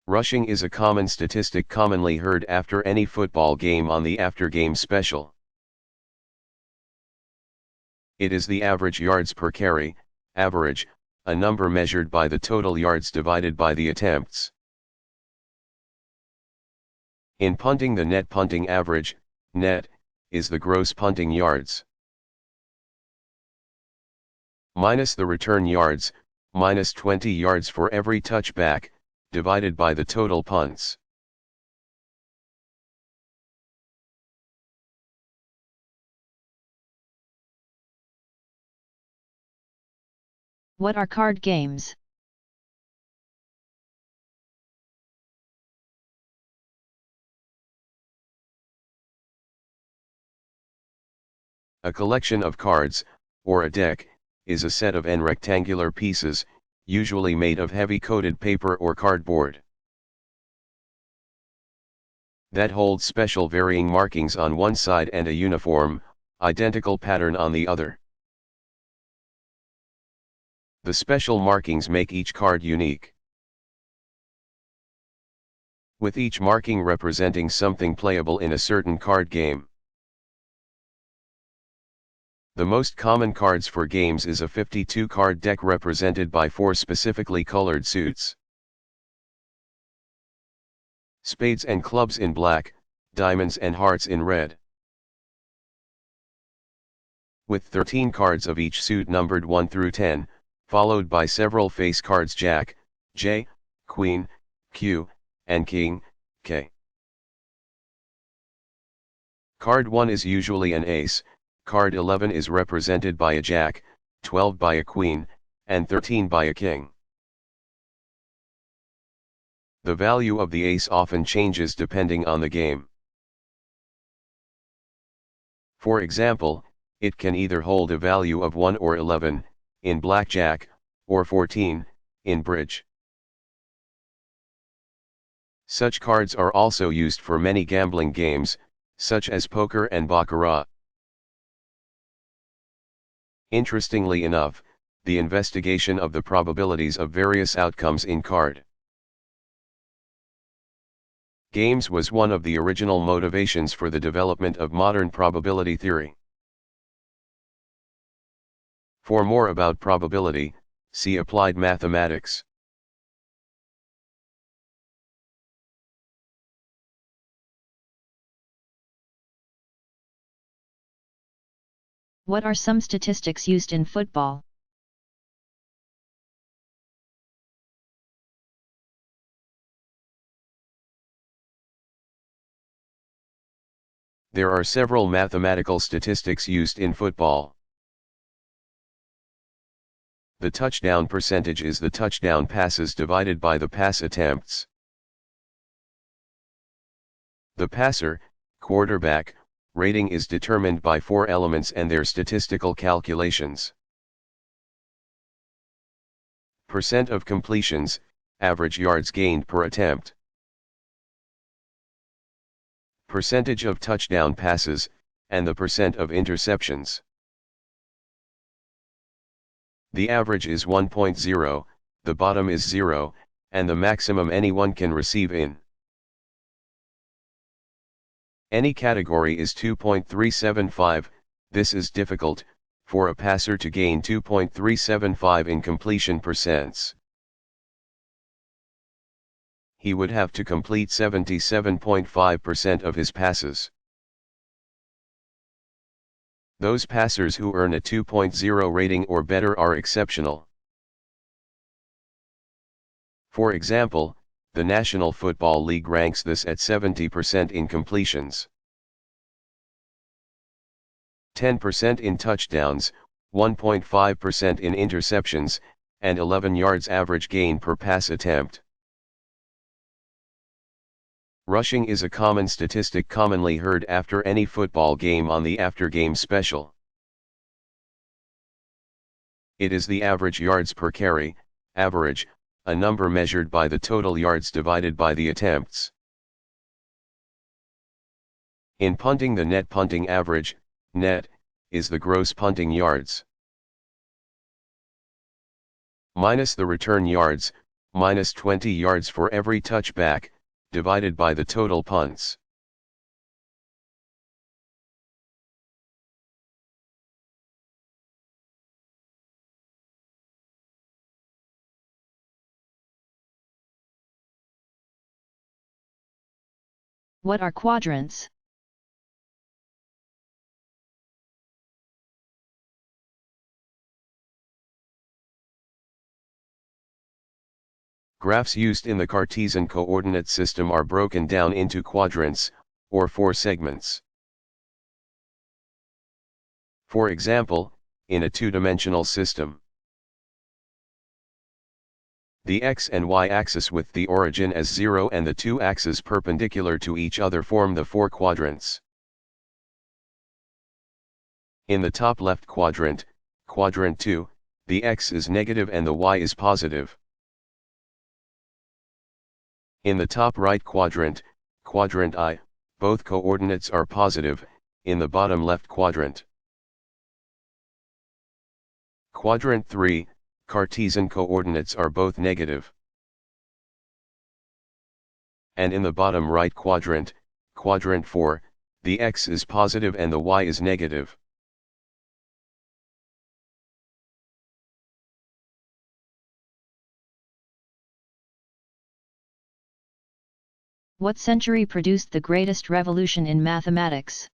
Rushing is a common statistic commonly heard after any football game on the after-game special. It is the average yards per carry, average, a number measured by the total yards divided by the attempts. In punting, the net punting average, net, is the gross punting yards, minus the return yards, minus 20 yards for every touchback, divided by the total punts. What are card games? A collection of cards, or a deck, is a set of n rectangular pieces, usually made of heavy coated paper or cardboard, that holds special varying markings on one side and a uniform, identical pattern on the other. The special markings make each card unique, with each marking representing something playable in a certain card game. The most common cards for games is a 52-card deck represented by 4 specifically colored suits: spades and clubs in black, diamonds and hearts in red, with 13 cards of each suit numbered 1 through 10, followed by several face cards: Jack, J, Queen, Q, and King, K. Card 1 is usually an ace, card 11 is represented by a jack, 12 by a queen, and 13 by a king. The value of the ace often changes depending on the game. For example, it can either hold a value of 1 or 11, in blackjack, or 14, in bridge. Such cards are also used for many gambling games, such as poker and baccarat. Interestingly enough, the investigation of the probabilities of various outcomes in card games was one of the original motivations for the development of modern probability theory. For more about probability, see Applied Mathematics. What are some statistics used in football? There are several mathematical statistics used in football. The touchdown percentage is the touchdown passes divided by the pass attempts. The passer, quarterback, rating is determined by 4 elements and their statistical calculations. Percent of completions, average yards gained per attempt. Percentage of touchdown passes, and the percent of interceptions. The average is 1.0, the bottom is 0, and the maximum anyone can receive in any category is 2.375, this is difficult, for a passer to gain 2.375 in completion percents. He would have to complete 77.5% of his passes. Those passers who earn a 2.0 rating or better are exceptional. For example, the National Football League ranks this at 70% in completions, 10% in touchdowns, 1.5% in interceptions, and 11 yards average gain per pass attempt. Rushing is a common statistic commonly heard after any football game on the after-game special. It is the average yards per carry, average, a number measured by the total yards divided by the attempts. In punting, the net punting average, net, is the gross punting yards, minus the return yards, minus 20 yards for every touchback, divided by the total punts. What are quadrants? Graphs used in the Cartesian coordinate system are broken down into quadrants, or 4 segments. For example, in a two-dimensional system, the x and y axis with the origin as 0 and the two axes perpendicular to each other form the 4 quadrants. In the top left quadrant, quadrant 2, the x is negative and the y is positive. In the top right quadrant, quadrant I, both coordinates are positive, in the bottom left quadrant. Quadrant 3, Cartesian coordinates are both negative. And in the bottom right quadrant, quadrant 4, the x is positive and the y is negative. What century produced the greatest revolution in mathematics?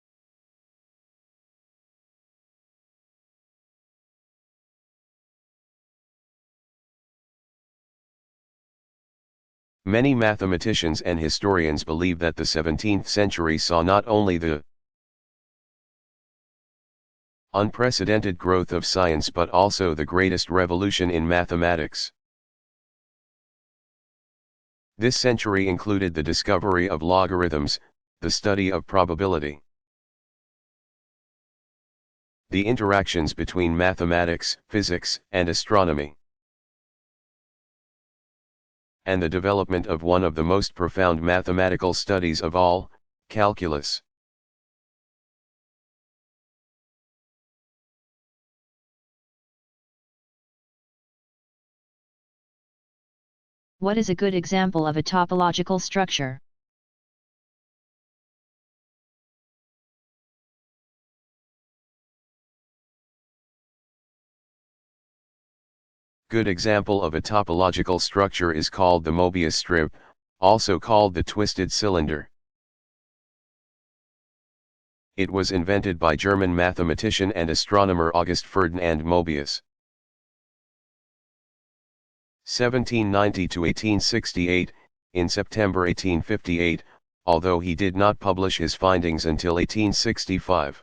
Many mathematicians and historians believe that the 17th century saw not only the unprecedented growth of science but also the greatest revolution in mathematics. This century included the discovery of logarithms, the study of probability, the interactions between mathematics, physics, and astronomy, and the development of one of the most profound mathematical studies of all, calculus. What is a good example of a topological structure? Good example of a topological structure is called the Mobius strip, also called the twisted cylinder. It was invented by German mathematician and astronomer August Ferdinand Mobius. 1790 to 1868, in September 1858, although he did not publish his findings until 1865.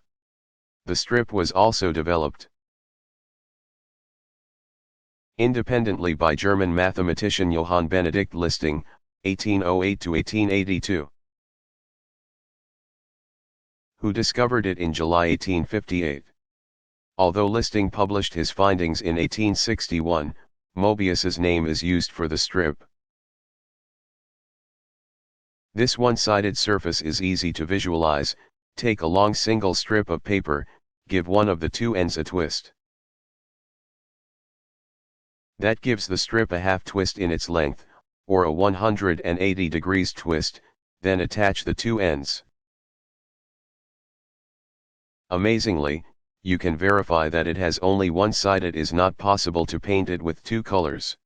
The strip was also developed independently by German mathematician Johann Benedict Listing, 1808 to 1882, who discovered it in July 1858. Although Listing published his findings in 1861, Mobius's name is used for the strip. This one-sided surface is easy to visualize. Take a long single strip of paper, give one of the two ends a twist. That gives the strip a half twist in its length, or a 180 degrees twist, then attach the two ends. Amazingly, you can verify that it has only one side. It is not possible to paint it with two colors.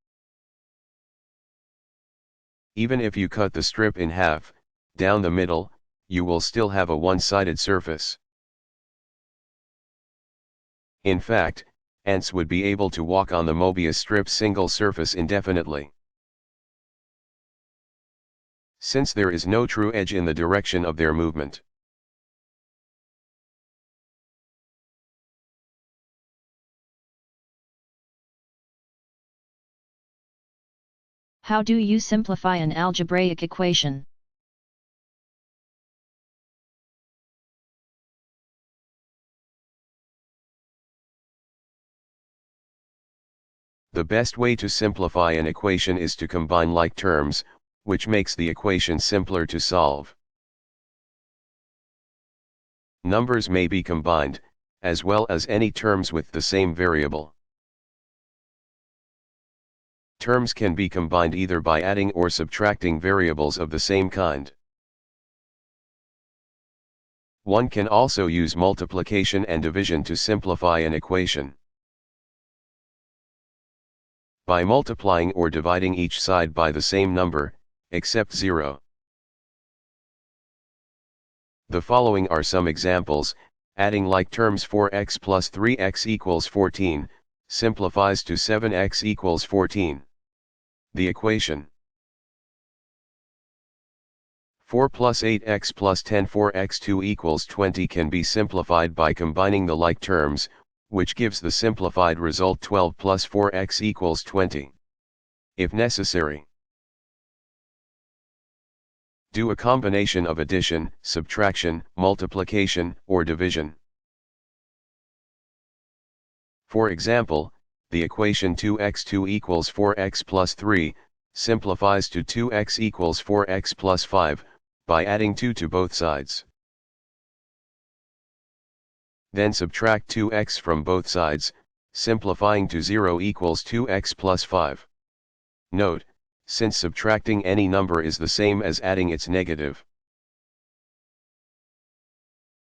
Even if you cut the strip in half, down the middle, you will still have a one-sided surface. In fact, ants would be able to walk on the Mobius strip's single surface indefinitely. Since there is no true edge in the direction of their movement. How do you simplify an algebraic equation? The best way to simplify an equation is to combine like terms, which makes the equation simpler to solve. Numbers may be combined, as well as any terms with the same variable. Terms can be combined either by adding or subtracting variables of the same kind. One can also use multiplication and division to simplify an equation. By multiplying or dividing each side by the same number, except 0. The following are some examples. Adding like terms. 4x plus 3x equals 14, simplifies to 7x equals 14. The equation 4 plus 8x plus 10 4x2 equals 20 can be simplified by combining the like terms, which gives the simplified result 12 plus 4x equals 20. If necessary, do a combination of addition, subtraction, multiplication, or division. For example, the equation 2x2 equals 4x plus 3, simplifies to 2x equals 4x plus 5, by adding 2 to both sides. Then subtract 2x from both sides, simplifying to 0 equals 2x plus 5. Note, since subtracting any number is the same as adding its negative,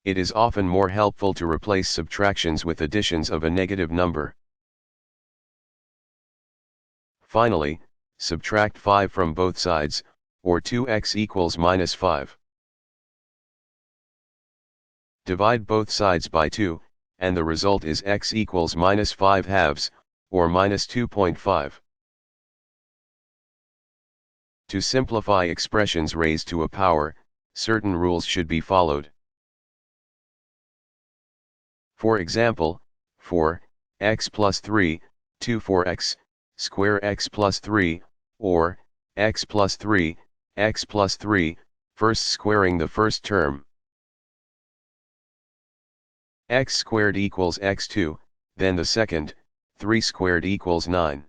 it is often more helpful to replace subtractions with additions of a negative number. Finally, subtract 5 from both sides, or 2x equals minus 5. Divide both sides by 2, and the result is x equals minus 5 halves, or minus 2.5. To simplify expressions raised to a power, certain rules should be followed. For example, for x plus 3, 2 4x, square x plus 3, or x plus 3, x plus 3, first squaring the first term. X squared equals x2, then the second, 3 squared equals 9.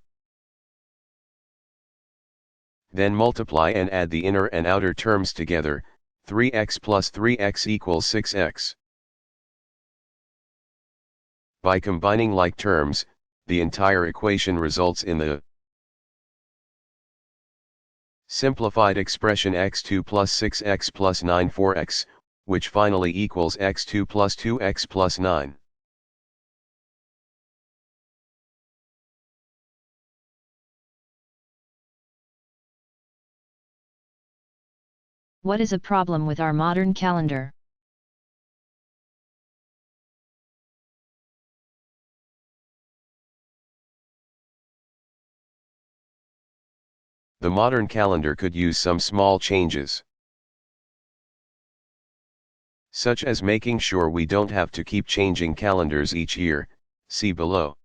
Then multiply and add the inner and outer terms together, 3x plus 3x equals 6x. By combining like terms, the entire equation results in the simplified expression x2 plus 6x plus 9 4x, which finally equals x2 plus 2x plus 9. What is a problem with our modern calendar? The modern calendar could use some small changes, such as making sure we don't have to keep changing calendars each year, see below.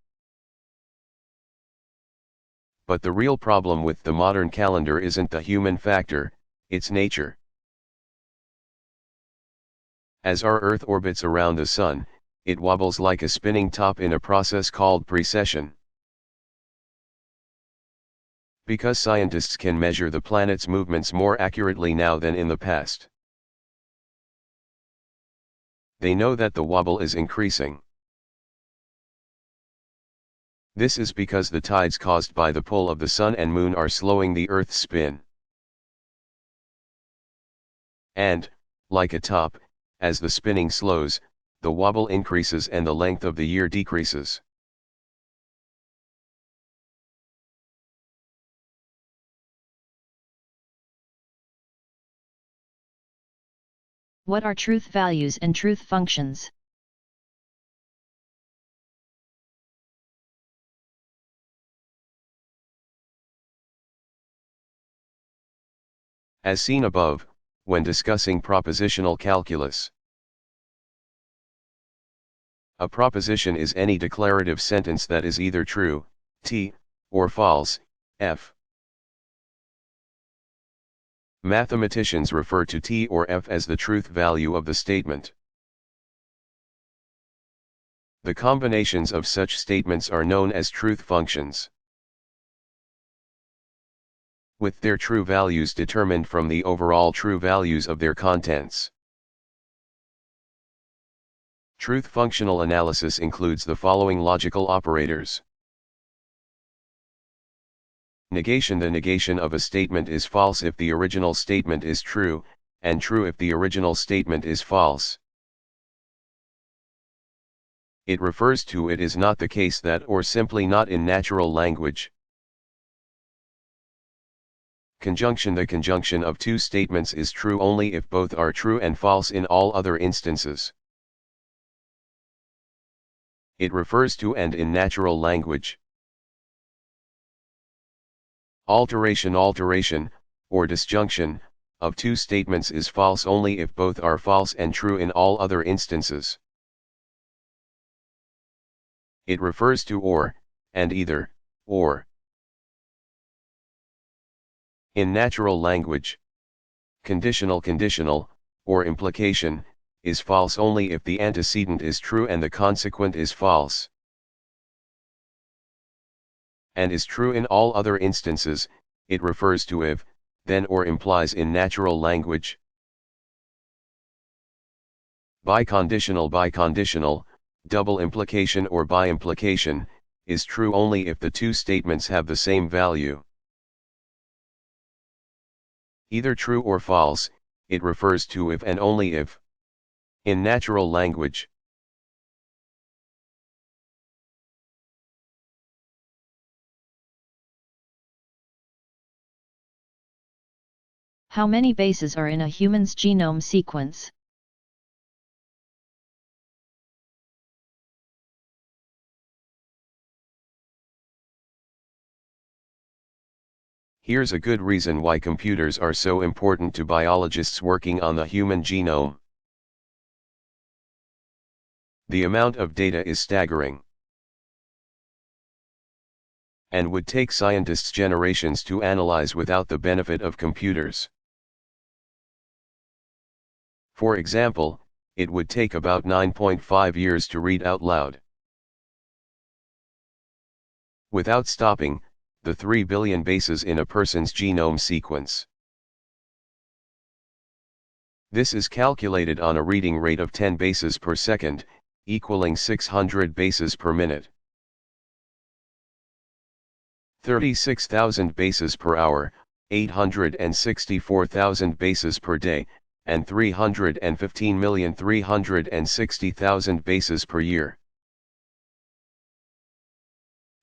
But the real problem with the modern calendar isn't the human factor, it's nature. As our Earth orbits around the Sun, it wobbles like a spinning top in a process called precession. Because scientists can measure the planet's movements more accurately now than in the past, they know that the wobble is increasing. This is because the tides caused by the pull of the Sun and Moon are slowing the Earth's spin. And, like a top, as the spinning slows, the wobble increases and the length of the year decreases. What are truth values and truth functions? As seen above, when discussing propositional calculus, a proposition is any declarative sentence that is either true, T, or false, F. Mathematicians refer to T or F as the truth value of the statement. The combinations of such statements are known as truth functions, with their true values determined from the overall true values of their contents. Truth functional analysis includes the following logical operators. Negation. The negation of a statement is false if the original statement is true, and true if the original statement is false. It refers to it is not the case that or simply not in natural language. Conjunction. The conjunction of two statements is true only if both are true and false in all other instances. It refers to and in natural language. Alteration. Alteration, or disjunction, of two statements is false only if both are false and true in all other instances. It refers to or, and either, or. In natural language, conditional. Conditional, or implication, is false only if the antecedent is true and the consequent is false, and is true in all other instances. It refers to if, then or implies in natural language. Biconditional. Biconditional, double implication or bi-implication, is true only if the two statements have the same value. Either true or false, it refers to if and only if. In natural language. How many bases are in a human's genome sequence? Here's a good reason why computers are so important to biologists working on the human genome. The amount of data is staggering, and would take scientists generations to analyze without the benefit of computers. For example, it would take about 9.5 years to read out loud, without stopping, the 3 billion bases in a person's genome sequence. This is calculated on a reading rate of 10 bases per second, equaling 600 bases per minute. 36,000 bases per hour, 864,000 bases per day, and 315,360,000 bases per year.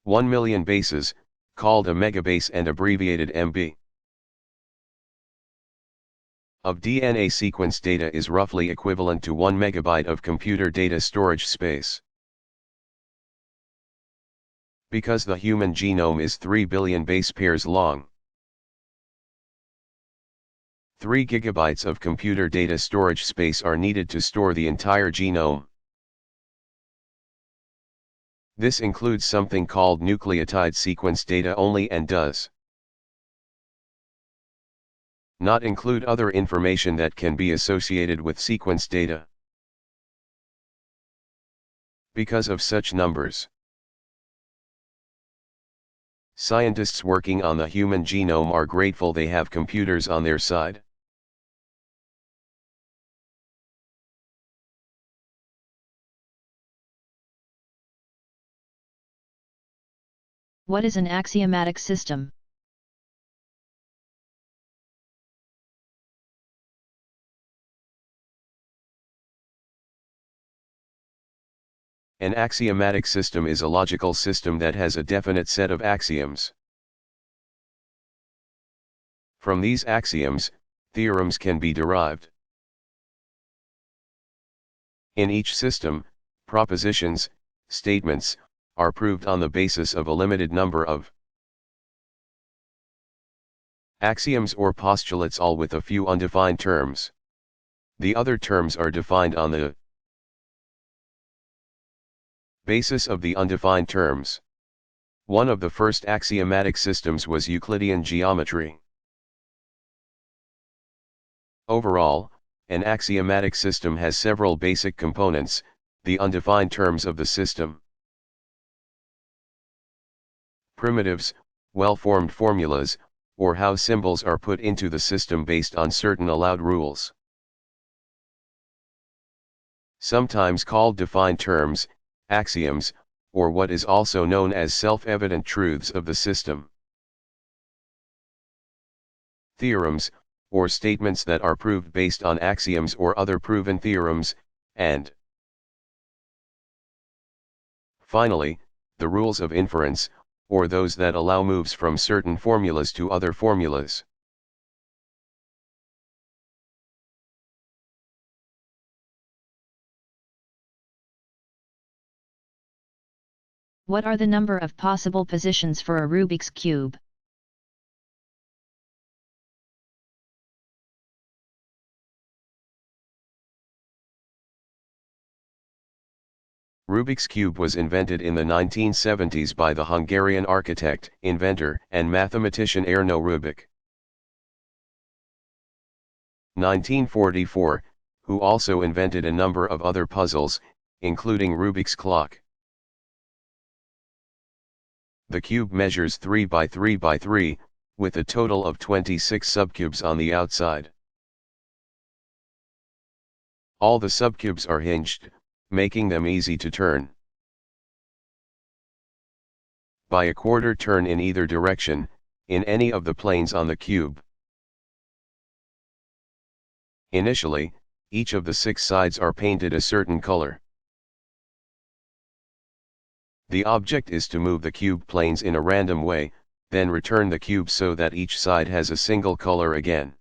1 million bases, called a megabase and abbreviated MB. of DNA sequence data is roughly equivalent to 1 megabyte of computer data storage space. Because the human genome is 3 billion base pairs long, 3 gigabytes of computer data storage space are needed to store the entire genome. This includes something called nucleotide sequence data only and does not include other information that can be associated with sequence data. Because of such numbers, scientists working on the human genome are grateful they have computers on their side. What is an axiomatic system? An axiomatic system is a logical system that has a definite set of axioms. From these axioms, theorems can be derived. In each system, propositions, statements, are proved on the basis of a limited number of axioms or postulates, all with a few undefined terms. The other terms are defined on the basis of the undefined terms. One of the first axiomatic systems was Euclidean geometry. Overall, an axiomatic system has several basic components: the undefined terms of the system, primitives, well-formed formulas, or how symbols are put into the system based on certain allowed rules. Sometimes called defined terms, axioms, or what is also known as self-evident truths of the system. Theorems, or statements that are proved based on axioms or other proven theorems, and finally, the rules of inference, or those that allow moves from certain formulas to other formulas. What are the number of possible positions for a Rubik's Cube? Rubik's Cube was invented in the 1970s by the Hungarian architect, inventor, and mathematician Erno Rubik. 1944, who also invented a number of other puzzles, including Rubik's clock. The cube measures 3 by 3 by 3, with a total of 26 subcubes on the outside. All the subcubes are hinged, making them easy to turn by a quarter turn in either direction, in any of the planes on the cube. Initially, each of the 6 sides are painted a certain color. The object is to move the cube planes in a random way, then return the cube so that each side has a single color again.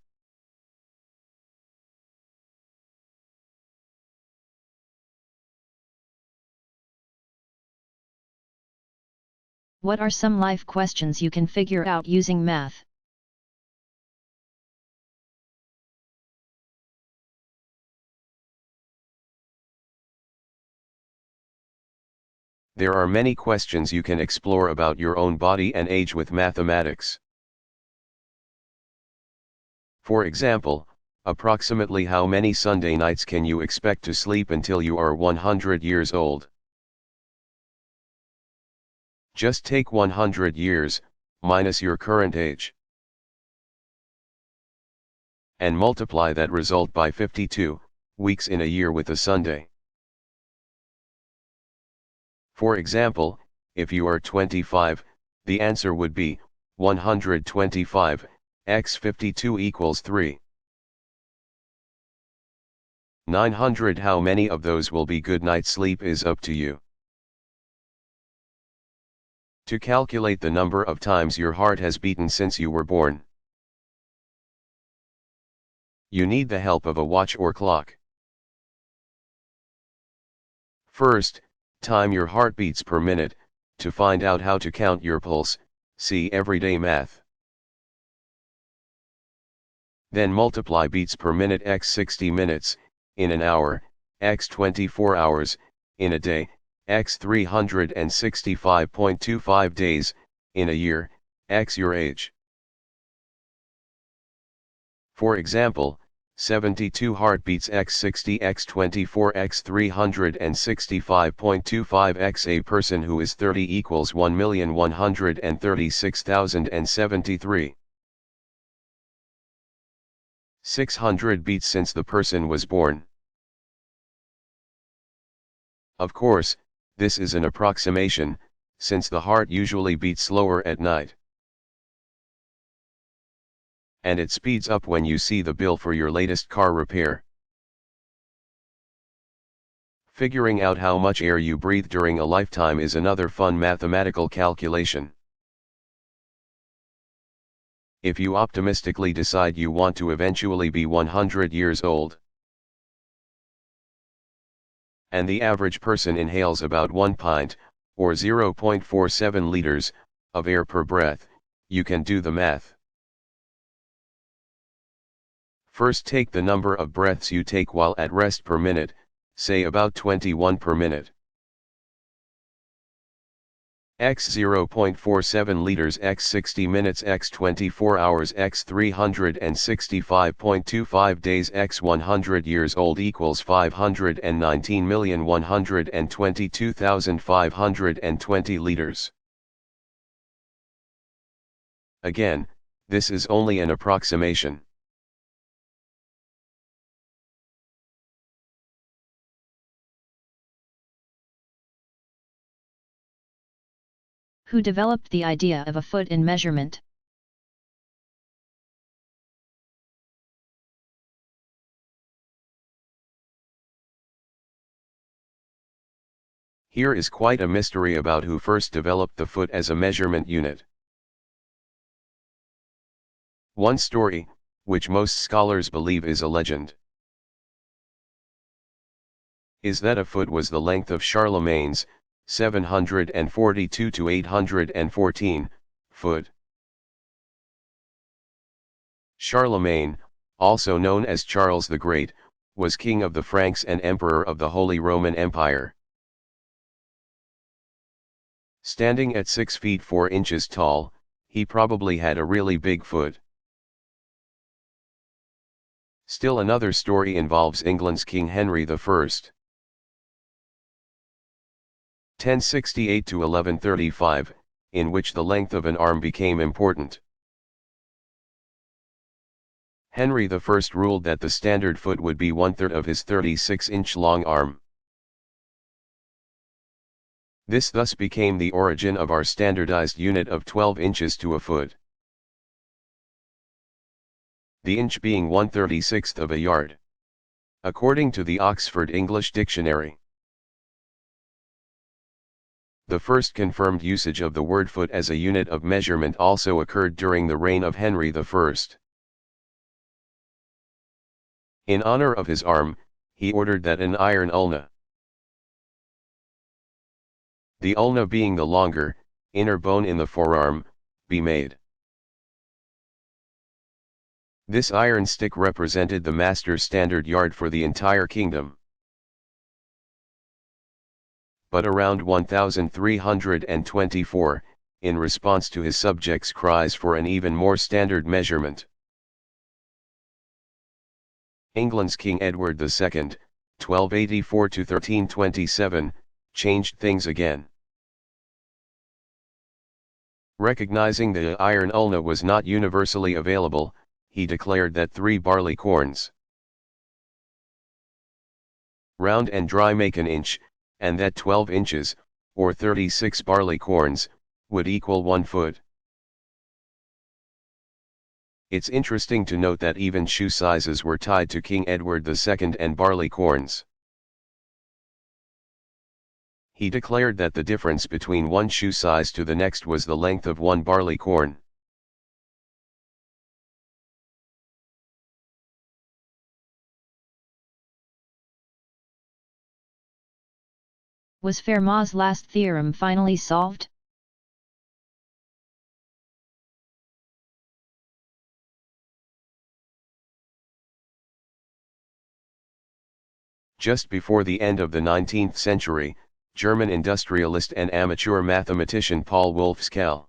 What are some life questions you can figure out using math? There are many questions you can explore about your own body and age with mathematics. For example, approximately how many Sunday nights can you expect to sleep until you are 100 years old? Just take 100 years, minus your current age, and multiply that result by 52 weeks in a year with a Sunday. For example, if you are 25, the answer would be 125 x 52 equals 3. 900. How many of those will be good night's sleep is up to you. To calculate the number of times your heart has beaten since you were born, You need the help of a watch or clock. First, time your heartbeats per minute. To find out how to count your pulse, see Everyday Math. Then multiply beats per minute x 60 minutes, in an hour, x 24 hours, in a day, x 365.25 days, in a year, x your age. For example, 72 heartbeats x 60 x 24 x 365.25 x a person who is 30 equals 1,136,073. 600 beats since the person was born. Of course, this is an approximation, since the heart usually beats slower at night. And it speeds up when you see the bill for your latest car repair. Figuring out how much air you breathe during a lifetime is another fun mathematical calculation. If you optimistically decide you want to eventually be 100 years old, and the average person inhales about 1 pint, or 0.47 liters, of air per breath, you can do the math. First take the number of breaths you take while at rest per minute, say about 21 per minute. X 0.47 liters x 60 minutes x 24 hours x 365.25 days x 100 years old equals 519,122,520 liters. Again, this is only an approximation. Who developed the idea of a foot in measurement? Here is quite a mystery about who first developed the foot as a measurement unit. One story, which most scholars believe is a legend, is that a foot was the length of Charlemagne's 742 to 814 foot. Charlemagne, also known as Charles the Great, was king of the Franks and emperor of the Holy Roman Empire. Standing at 6 feet 4 inches tall, he probably had a really big foot. Still another story involves England's King Henry I. 1068 to 1135, in which the length of an arm became important. Henry I ruled that the standard foot would be 1/3 of his 36-inch long arm. This thus became the origin of our standardized unit of 12 inches to a foot. The inch being 1/36 of a yard. According to the Oxford English Dictionary. The first confirmed usage of the word foot as a unit of measurement also occurred during the reign of Henry I. In honor of his arm, he ordered that an iron ulna, the ulna being the longer, inner bone in the forearm, be made. This iron stick represented the master's standard yard for the entire kingdom. But around 1324, in response to his subjects' cries for an even more standard measurement, England's King Edward II, 1284 to 1327, changed things again. Recognizing the iron ulna was not universally available, he declared that 3 barley corns, round and dry, make an inch, and that 12 inches, or 36 barley corns, would equal 1 foot. It's interesting to note that even shoe sizes were tied to King Edward II and barley corns. He declared that the difference between one shoe size to the next was the length of 1 barley corn. Was Fermat's last theorem finally solved? Just before the end of the 19th century, German industrialist and amateur mathematician Paul Wolfskehl,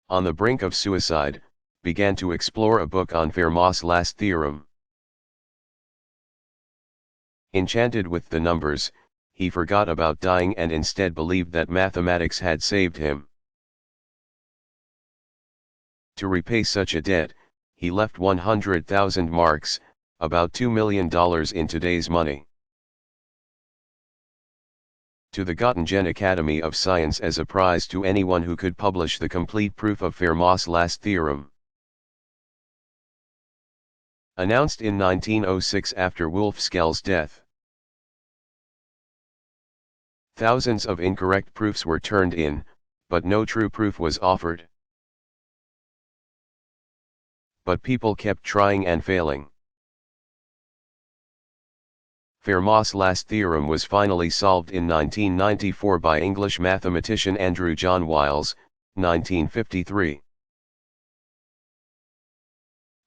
on the brink of suicide, began to explore a book on Fermat's last theorem. Enchanted with the numbers, he forgot about dying and instead believed that mathematics had saved him. To repay such a debt, he left 100,000 marks, about $2 million in today's money, to the Göttingen Academy of Science as a prize to anyone who could publish the complete proof of Fermat's last theorem. Announced in 1906 after Wolfskehl's death. Thousands of incorrect proofs were turned in, but no true proof was offered. But people kept trying and failing. Fermat's last theorem was finally solved in 1994 by English mathematician Andrew John Wiles, 1953.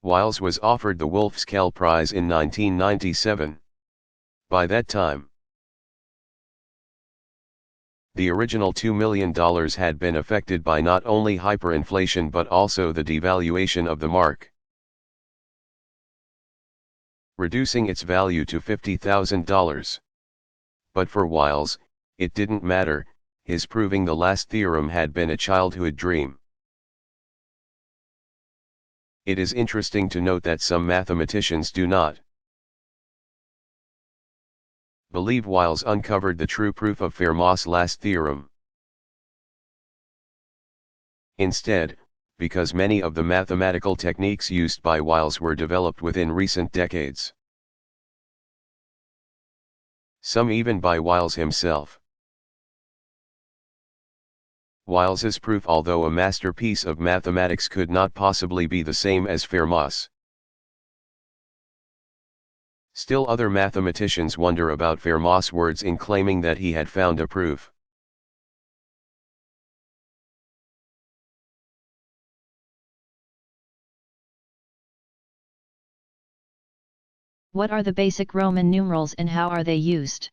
Wiles was offered the Wolfskehl Prize in 1997. By that time, the original $2 million had been affected by not only hyperinflation but also the devaluation of the mark, reducing its value to $50,000. But for Wiles, it didn't matter, his proving the last theorem had been a childhood dream. It is interesting to note that some mathematicians do not believe Wiles uncovered the true proof of Fermat's last theorem. Instead, because many of the mathematical techniques used by Wiles were developed within recent decades, some even by Wiles himself. Wiles's proof, although a masterpiece of mathematics, could not possibly be the same as Fermat's. Still, other mathematicians wonder about Fermat's words in claiming that he had found a proof. What are the basic Roman numerals and how are they used?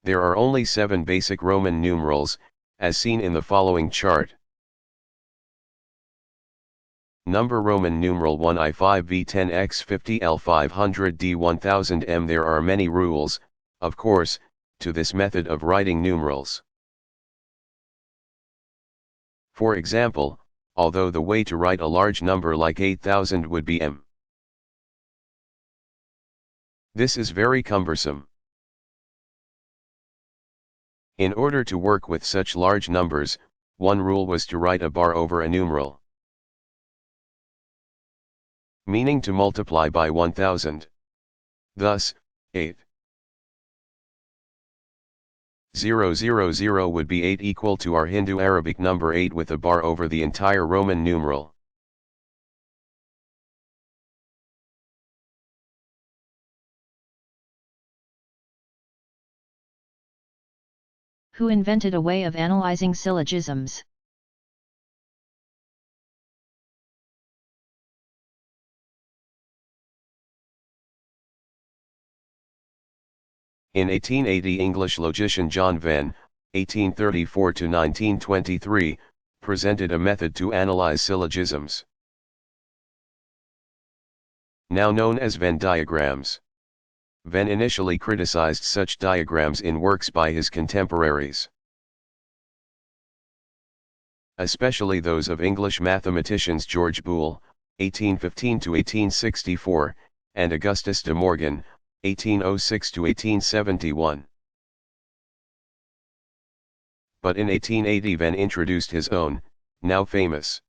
There are only 7 basic Roman numerals, as seen in the following chart. Number Roman numeral 1 I5 V10 X50 L500 D1000 M. There are many rules, of course, to this method of writing numerals. For example, although the way to write a large number like 8000 would be M, this is very cumbersome. In order to work with such large numbers, one rule was to write a bar over a numeral, meaning to multiply by 1000. Thus, 8,000 would be 8 equal to our Hindu Arabic number 8 with a bar over the entire Roman numeral. Who invented a way of analyzing syllogisms? In 1880, English logician John Venn, 1834–1923, presented a method to analyze syllogisms, now known as Venn diagrams. Venn initially criticized such diagrams in works by his contemporaries, especially those of English mathematicians George Boole, 1815–1864, and Augustus de Morgan, 1806–1871. But in 1880 Venn introduced his own, now famous,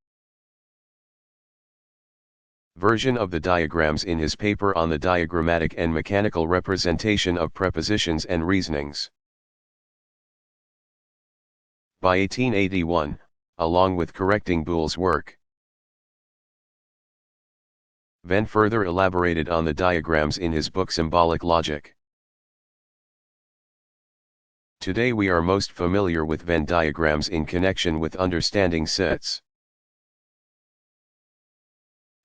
version of the diagrams in his paper on the diagrammatic and mechanical representation of prepositions and reasonings. By 1881, along with correcting Boole's work. Venn further elaborated on the diagrams in his book Symbolic Logic. Today we are most familiar with Venn diagrams in connection with understanding sets.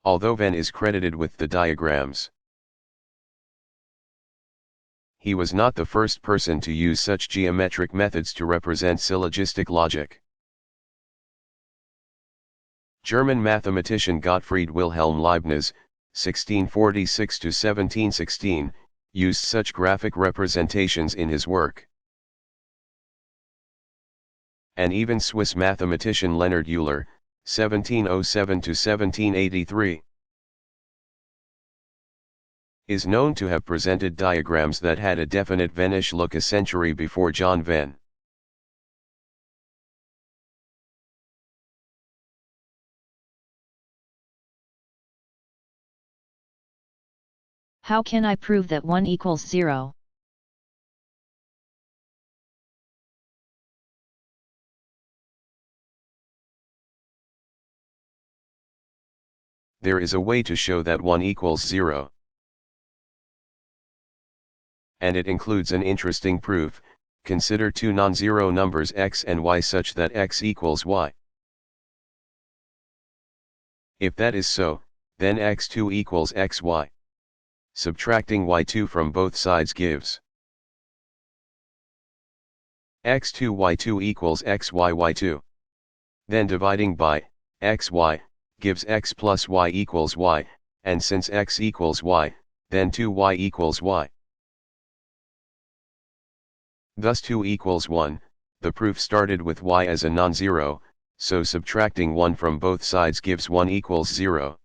Although Venn is credited with the diagrams, he was not the first person to use such geometric methods to represent syllogistic logic. German mathematician Gottfried Wilhelm Leibniz, 1646–1716, used such graphic representations in his work. And even Swiss mathematician Leonhard Euler, 1707–1783, is known to have presented diagrams that had a definite Vennish look a century before John Venn. How can I prove that 1 equals 0? There is a way to show that 1 equals 0. And it includes an interesting proof. Consider two non-zero numbers x and y such that x equals y. If that is so, then x2 equals xy. Subtracting y2 from both sides gives x2 y2 equals xy y2. Then dividing by xy gives x plus y equals y, and since x equals y, then 2y equals y. Thus 2 equals 1, the proof started with y as a non-zero, so subtracting 1 from both sides gives 1 equals 0.